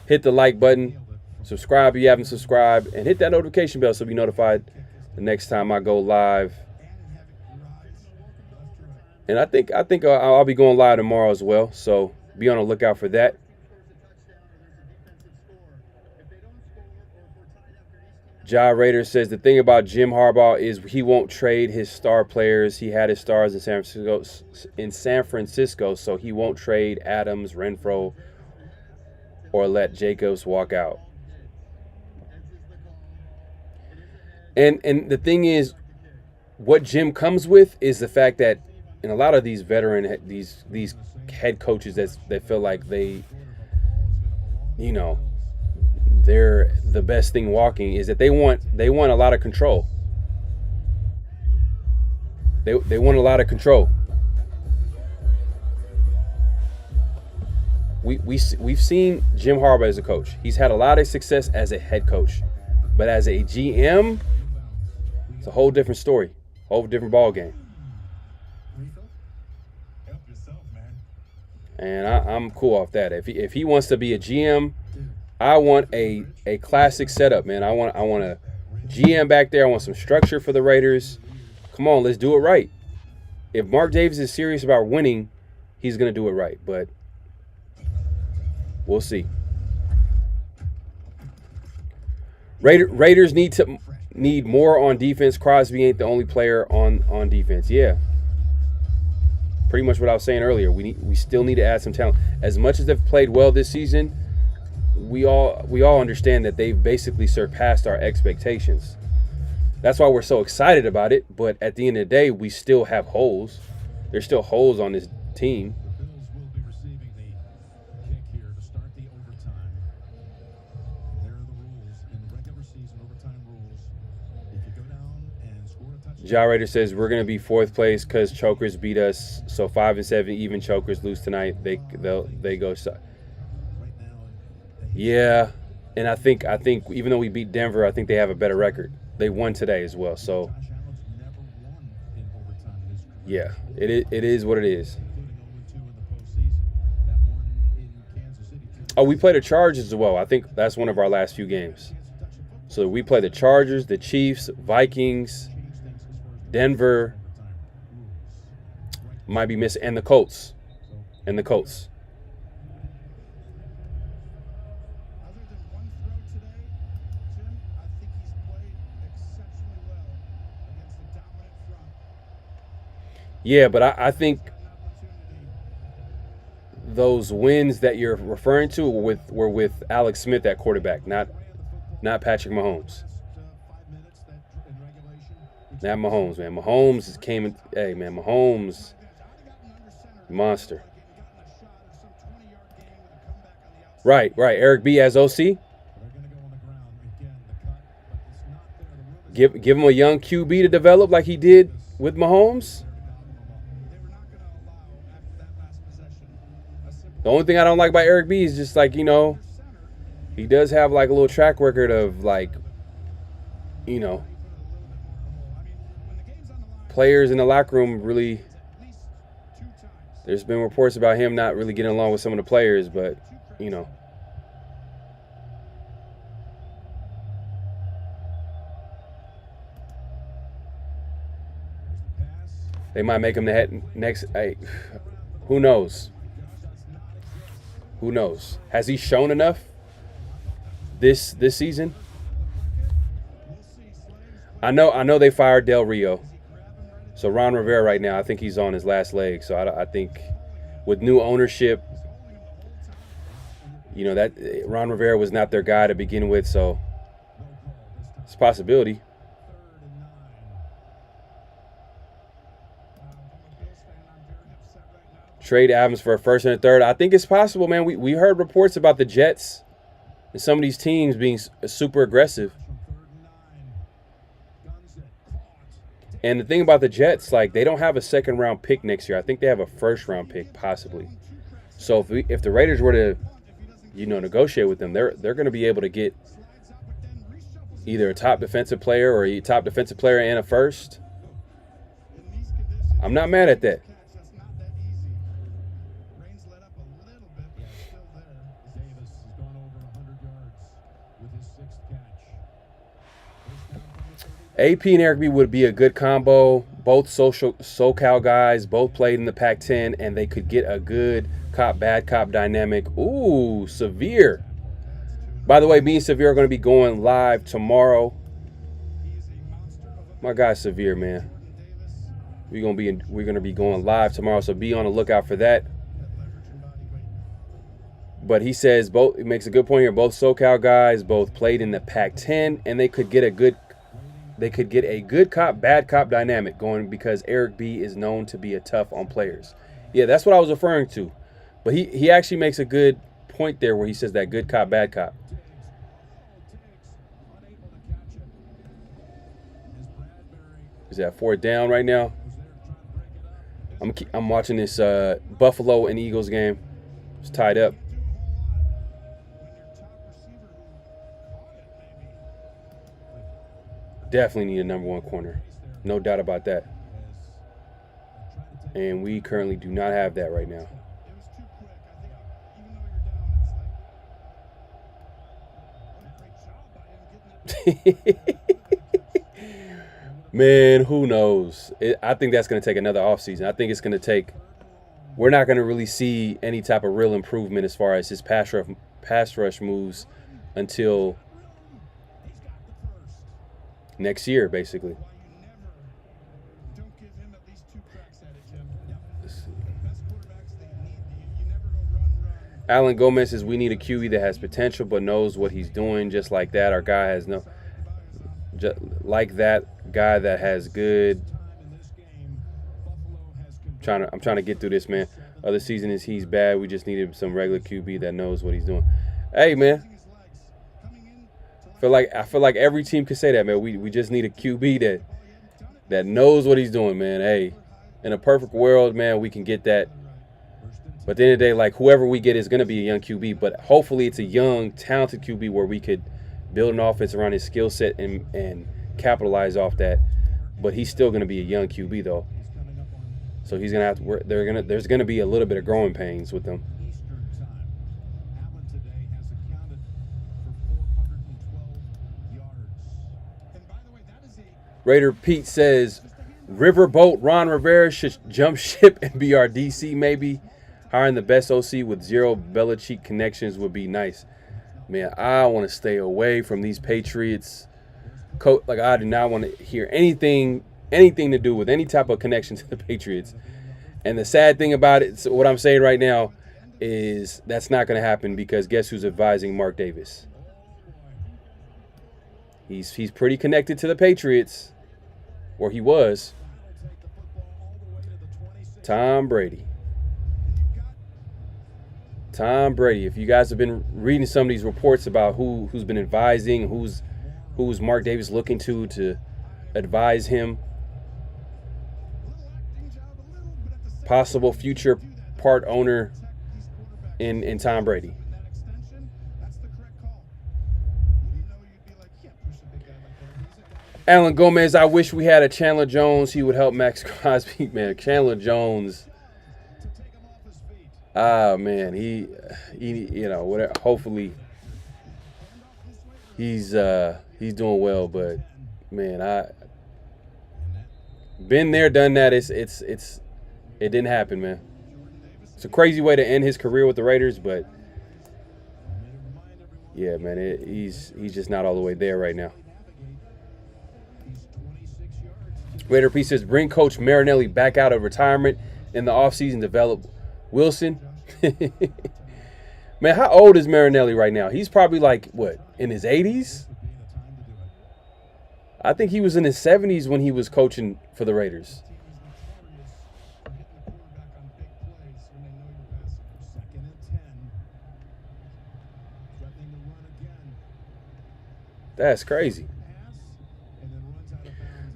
Hit the like button. Subscribe if you haven't subscribed, and hit that notification bell so be notified the next time I go live. And I think I'll be going live tomorrow as well. So be on the lookout for that. Ja Raider says the thing about Jim Harbaugh is he won't trade his star players. He had his stars in San Francisco, so he won't trade Adams, Renfro, or let Jacobs walk out. And the thing is, what Jim comes with is the fact that in a lot of these veteran these head coaches that feel like they, you know, they're the best thing walking, is that they want a lot of control. They want a lot of control. We've seen Jim Harbaugh as a coach. He's had a lot of success as a head coach, but as a GM, it's a whole different story, whole different ball game. And I'm cool off that. If he wants to be a GM, I want a classic setup, man. I want a GM back there. I want some structure for the Raiders. Come on, let's do it right. If Mark Davis is serious about winning, he's going to do it right. But we'll see. Raiders need need more on defense. Crosby ain't the only player on defense. Yeah. Pretty much what I was saying earlier. We still need to add some talent. As much as they've played well this season, we all understand that they've basically surpassed our expectations. That's why we're so excited about it. But at the end of the day, we still have holes. There's still holes on this team. The Bills will be receiving the kick here to start the overtime. There are the rules in the regular season, overtime rules. If you go down and score a touchdown. Gyrator says we're gonna be 4th place because chokers beat us. So 5 and 7 even chokers lose tonight. They go. Right now, Yeah, and I think even though we beat Denver, I think they have a better record. They won today as well. So Josh Allen's never won in overtime in his career. yeah, it is what it is. Including 0-2 in the postseason. That one in Kansas City. Oh, we play the Chargers as well. I think that's one of our last few games. So we play the Chargers, the Chiefs, Vikings, Denver, might be missing, and the Colts. Other than one throw today, Tim, I think he's played exceptionally well against the dominant front. Yeah, but I think An opportunity. those wins that you're referring to were with Alex Smith at quarterback, not Patrick Mahomes. 5 minutes that in regulation. Not Mahomes, man. Mahomes came in. Hey, man, Mahomes, monster. Right. Eric B as OC. They're going to go on the ground again. The cut, but it's not there. The room is Give him a young QB to develop like he did with Mahomes. they were not going to allow after that last possession a simple The only thing I don't like about Eric B is just like, center. he does have like a little track record of like, Put it a little bit more in the hole. I mean, when the game's on the line, players in the locker room really. at least 2 times. There's been reports about him not really getting along with some of the players, but Pass. they might make him the head next. Hey, who knows? Who knows? Has he shown enough this season? We'll see. Slaves I know they fired Del Rio, so Ron Rivera right now I think he's on his last leg. So I think with new ownership, that Ron Rivera was not their guy to begin with, so it's a possibility. 3rd and 9. I'm a Bills fan. I'm very upset right now. Trade Adams for a 1st and a 3rd. I think it's possible, man. We heard reports about the Jets and some of these teams being super aggressive. From 3rd and 9. Guns it. Caught. And the thing about the Jets, like, they don't have a 2nd round pick next year. I think they have a 1st round pick possibly. So if the Raiders were to, negotiate with them, they're going to be able to get Slides up, but then reshuffles either a top defensive player or a top defensive player and a 1st. in these conditions. I'm not mad at that. Catch, that's not that easy. Rain's let up a little bit, but it's still there. Davis has gone over 100 yards with his 6th catch. First down from the 30. AP and Eric B would be a good combo. Both SoCal guys, both played in the Pac-10, and they could get a good cop, bad cop dynamic. Ooh, Severe. By the way, me and Severe are going to be going live tomorrow. He is a monster of a My guy Severe, man. Jordan Davis. We're gonna be going live tomorrow, so be on the lookout for that. That leverage and body weight. But he says both. It makes a good point here. Both SoCal guys both played in the Pac-10, and they could get a good cop, bad cop dynamic going because Eric B is known to be a tough on players. Yeah, that's what I was referring to. But he actually makes a good point there where he says that good cop, bad cop. Unable to catch it. Is Bradbury Is that 4th down right now? was there to try to break it up. I'm watching this Buffalo and Eagles game. It's tied up. Do a whole lot when your top receiver who caught it maybe. Definitely need a number 1 corner. No doubt about that. And we currently do not have that right now. It was too quick. I think even though you're down, it's like, what a great job by him getting it. Man, who knows? I think that's going to take another offseason. I think it's going to take – we're not going to really see any type of real improvement as far as his pass rush moves until next year, basically. Why you never don't give him at least 2 cracks at it, Jim. Best quarterbacks, they need you never go run. Alan Gomez says we need a QB that has potential but knows what he's doing. Just like that, our guy has no. Just like that guy that has good. Time in this game, Buffalo has I'm trying to get through this, man. Other season is he's bad. We just needed some regular QB that knows what he's doing. Hey, man. his legs. Coming in to I feel like every team could say that, man. We just need a QB that knows what he's doing, man. Hey, in a perfect world, man, we can get that. But at the end of the day, like, whoever we get is going to be a young QB. But hopefully it's a young, talented QB where we could build an offense around his skill set and capitalize off that. But he's still going to be a young QB, though. So he's going to have to work. There's going to be a little bit of growing pains with him. Eastern time. Allen today has accounted for 412 yards. And by the way, that is a Raider Pete says, Riverboat Ron Rivera should jump ship and be our DC maybe. Hiring the best OC with zero Belichick connections would be nice. Man, I want to stay away from these Patriots. Like, I do not want to hear anything to do with any type of connection to the Patriots. And the sad thing about it, so what I'm saying right now, is that's not going to happen because guess who's advising Mark Davis? He's pretty connected to the Patriots, or he was. Tom Brady. Tom Brady. If you guys have been reading some of these reports about who's been advising, who's Mark Davis looking to advise him, possible future part owner in Tom Brady. Alan Gomez, I wish we had a Chandler Jones. He would help Max Crosby. Man, Chandler Jones. Man, he you know, whatever. Hopefully he's doing well, but man, I been there, done that. It didn't happen, man. It's a crazy way to end his career with the Raiders, but yeah, man, he's just not all the way there right now. Raider P says, bring Coach Marinelli back out of retirement in the offseason, develop Wilson. Man, how old is Marinelli right now? He's probably like, what, in his 80s? I think he was in his 70s when he was coaching for the Raiders. That's crazy.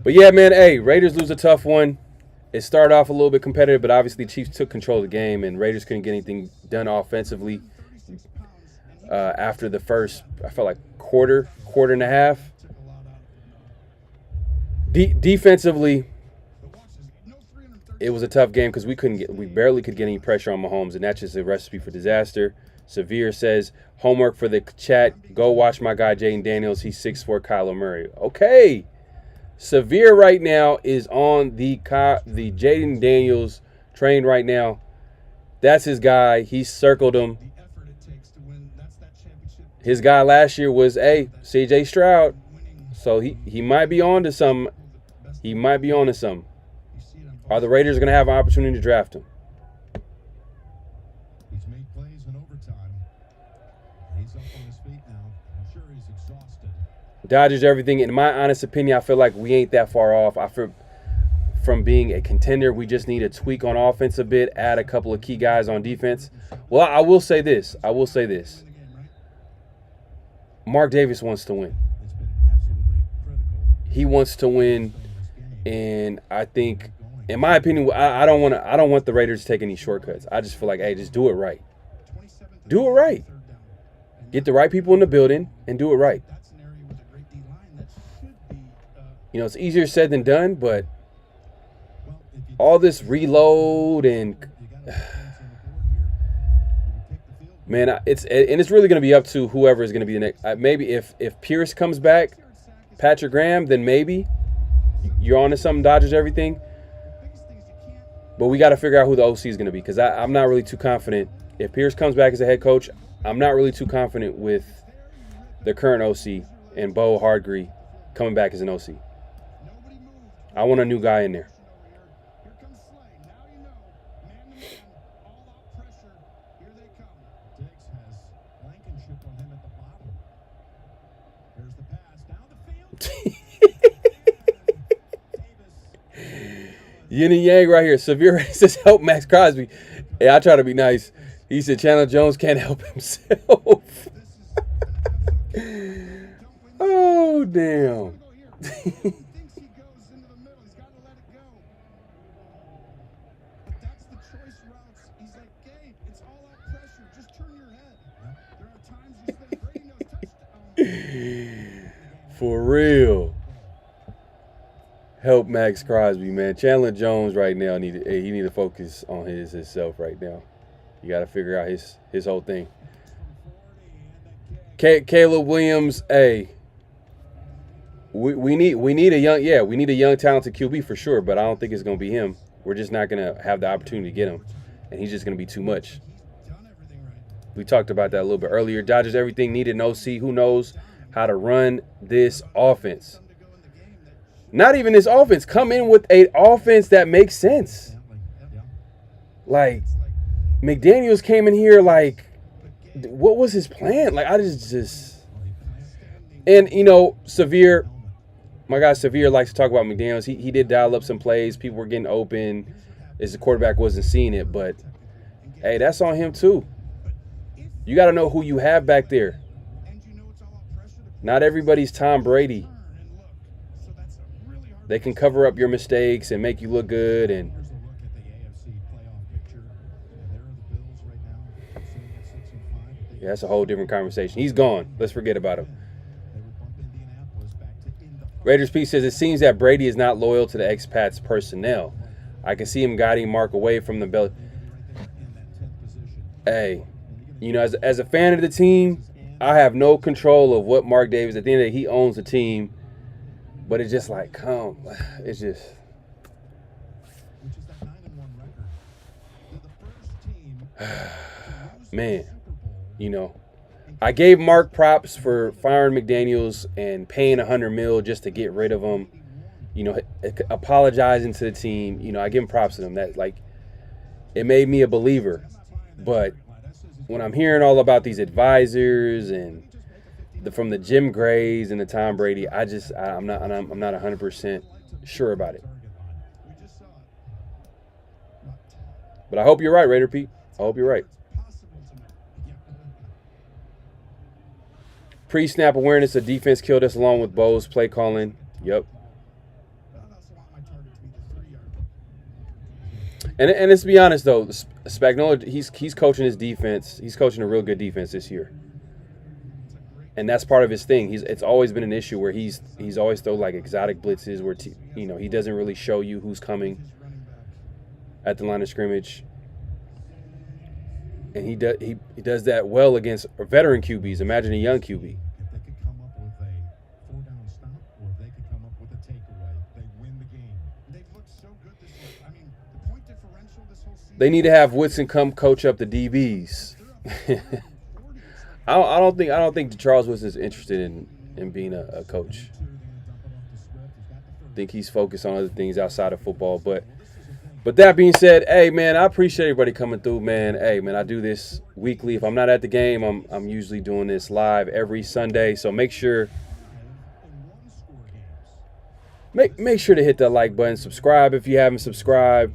But yeah, man, hey, Raiders lose a tough one. It started off a little bit competitive, but obviously Chiefs took control of the game, and Raiders couldn't get anything done offensively after the first, I felt like, quarter and a half. Defensively, it was a tough game because we barely could get any pressure on Mahomes, and that's just a recipe for disaster. Severe says, homework for the chat, go watch my guy Jaden Daniels. He's 6'4" Kyler Murray. Okay. Severe right now is on the Jaden Daniels train right now. That's his guy. He circled him. His guy last year was C.J. Stroud. So he might be on to some. He might be on to some. Are the Raiders going to have an opportunity to draft him? He's made plays in overtime. He's up on his feet now. I'm sure he's exhausted. Dodgers everything. In my honest opinion, I feel like we ain't that far off. From being a contender, we just need to tweak on offense a bit, add a couple of key guys on defense. Well, I will say this. Mark Davis wants to win. It's been absolutely critical. He wants to win, and I think, in my opinion, I don't want the Raiders to take any shortcuts. I just feel like, hey, just do it right. Do it right. Get the right people in the building and do it right. You know, it's easier said than done, but all this reload and man, it's really going to be up to whoever is going to be the next. Maybe if Pierce comes back, Patrick Graham, then maybe you're on to something. Dodgers everything, but we got to figure out who the OC is going to be because I'm not really too confident. If Pierce comes back as a head coach, I'm not really too confident with the current OC and Bo Hardgree coming back as an OC. Nobody moved. I want a new guy in there. Here comes Slay. Now you know. Man to man. All out pressure. Here they come. Diggs has Blankenship on him at the bottom. There's the pass. Down the field. Davis. Yin and yang right here. Severe says help Max Crosby. Hey, I try to be nice. He said Chandler Jones can't help himself. Oh, damn. Thinks he goes into the middle. He's got to let it go. But that's the choice routes. He's like, Gabe, it's all out pressure. Just turn your head. There are times you spend Brady knows touchdown. For real. Help Max Crosby, man. Chandler Jones right now need to focus on himself right now. You got to figure out his whole thing. Caleb Williams, hey. We need a young talented QB for sure, but I don't think it's gonna be him. We're just not gonna have the opportunity to get him, and he's just gonna be too much. We talked about that a little bit earlier. Dodgers everything needed an OC who knows how to run this offense. Not even this offense. Come in with an offense that makes sense. Like McDaniels came in here like, what was his plan? Like I just and you know Severe. My guy Severe likes to talk about McDaniels. He did dial up some plays. People were getting open as the quarterback wasn't seeing it. But, hey, that's on him too. You got to know who you have back there. Not everybody's Tom Brady. They can cover up your mistakes and make you look good. And yeah, that's a whole different conversation. He's gone. Let's forget about him. Raiders P says, it seems that Brady is not loyal to the expats personnel. I can see him guiding Mark away from the belly. Hey, you know, as a fan of the team, I have no control of what Mark Davis, at the end of the day, he owns the team. But it's just like, it's just. Man, you know. I gave Mark props for firing McDaniels and paying $100 million just to get rid of him. You know, apologizing to the team. You know, I give him props to them. That like, it made me a believer. But when I'm hearing all about these advisors and from the Jim Grays and the Tom Brady, I'm not 100% sure about it. But I hope you're right, Raider Pete. I hope you're right. Pre-snap awareness, the defense killed us along with Bo's play calling. Yep. And let's be honest though, Spagnuolo, he's coaching his defense. He's coaching a real good defense this year, and that's part of his thing. It's always been an issue where he's always throw like exotic blitzes where he doesn't really show you who's coming at the line of scrimmage, and he does that well against veteran QBs. Imagine a young QB. They need to have Woodson come coach up the DBs. I don't think Charles Woodson is interested in being a coach. I think he's focused on other things outside of football. But that being said, hey man, I appreciate everybody coming through, man. Hey man, I do this weekly. If I'm not at the game, I'm usually doing this live every Sunday. So make sure to hit that like button, subscribe if you haven't subscribed.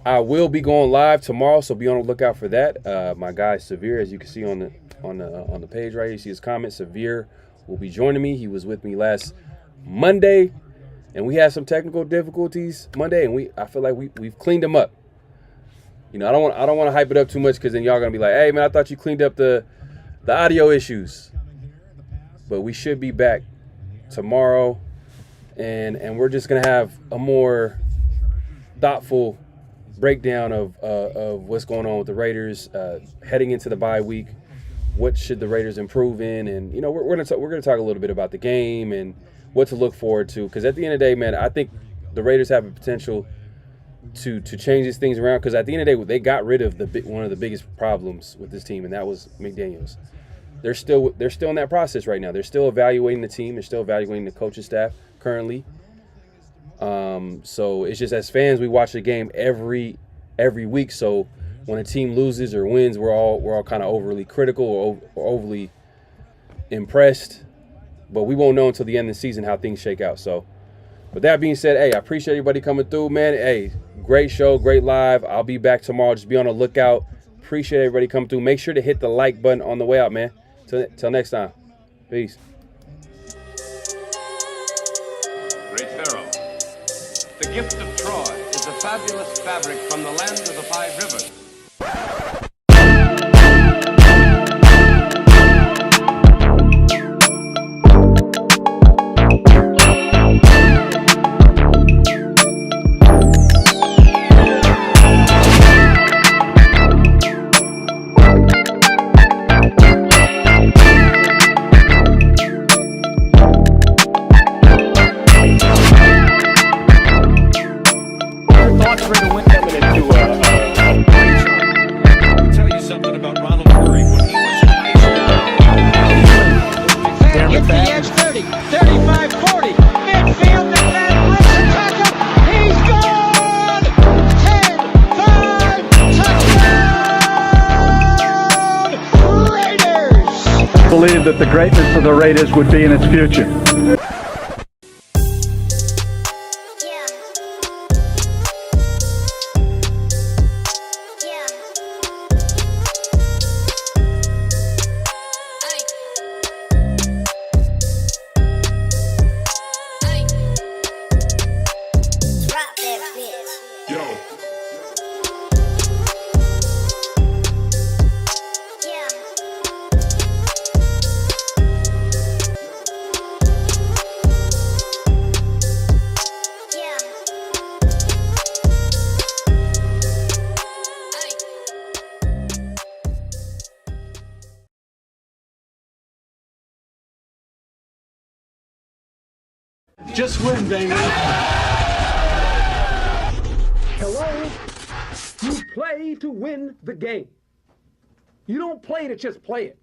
I will be going live tomorrow, so be on the lookout for that. My guy Severe, as you can see on the page right here, you see his comment. Severe will be joining me. He was with me last Monday, and we had some technical difficulties Monday, and I feel like we've cleaned them up. You know, I don't want to hype it up too much because then y'all gonna be like, hey man, I thought you cleaned up the audio issues. But we should be back tomorrow, and we're just gonna have a more thoughtful breakdown of what's going on with the Raiders heading into the bye week. What should the Raiders improve in? And you know, we're gonna talk a little bit about the game and what to look forward to. Because at the end of the day, man, I think the Raiders have a potential to change these things around. Because at the end of the day, they got rid of one of the biggest problems with this team, and that was McDaniels. they're still in that process right now. They're still evaluating the team. They're still evaluating the coaching staff currently. So it's just, as fans, we watch the game every week. So when a team loses or wins, we're all kind of overly critical or overly impressed. But we won't know until the end of the season how things shake out. So with that being said, hey, I appreciate everybody coming through, man. Hey, great show, great live. I'll be back tomorrow. Just be on the lookout. Appreciate everybody coming through. Make sure to hit the like button on the way out, man. Till next time. Peace. Great Pharaoh. The gift of Troy is a fabulous fabric from the land of the 5 rivers. Believe that the greatness of the Raiders would be in its future. Just win, baby. Hello? You play to win the game. You don't play to just play it.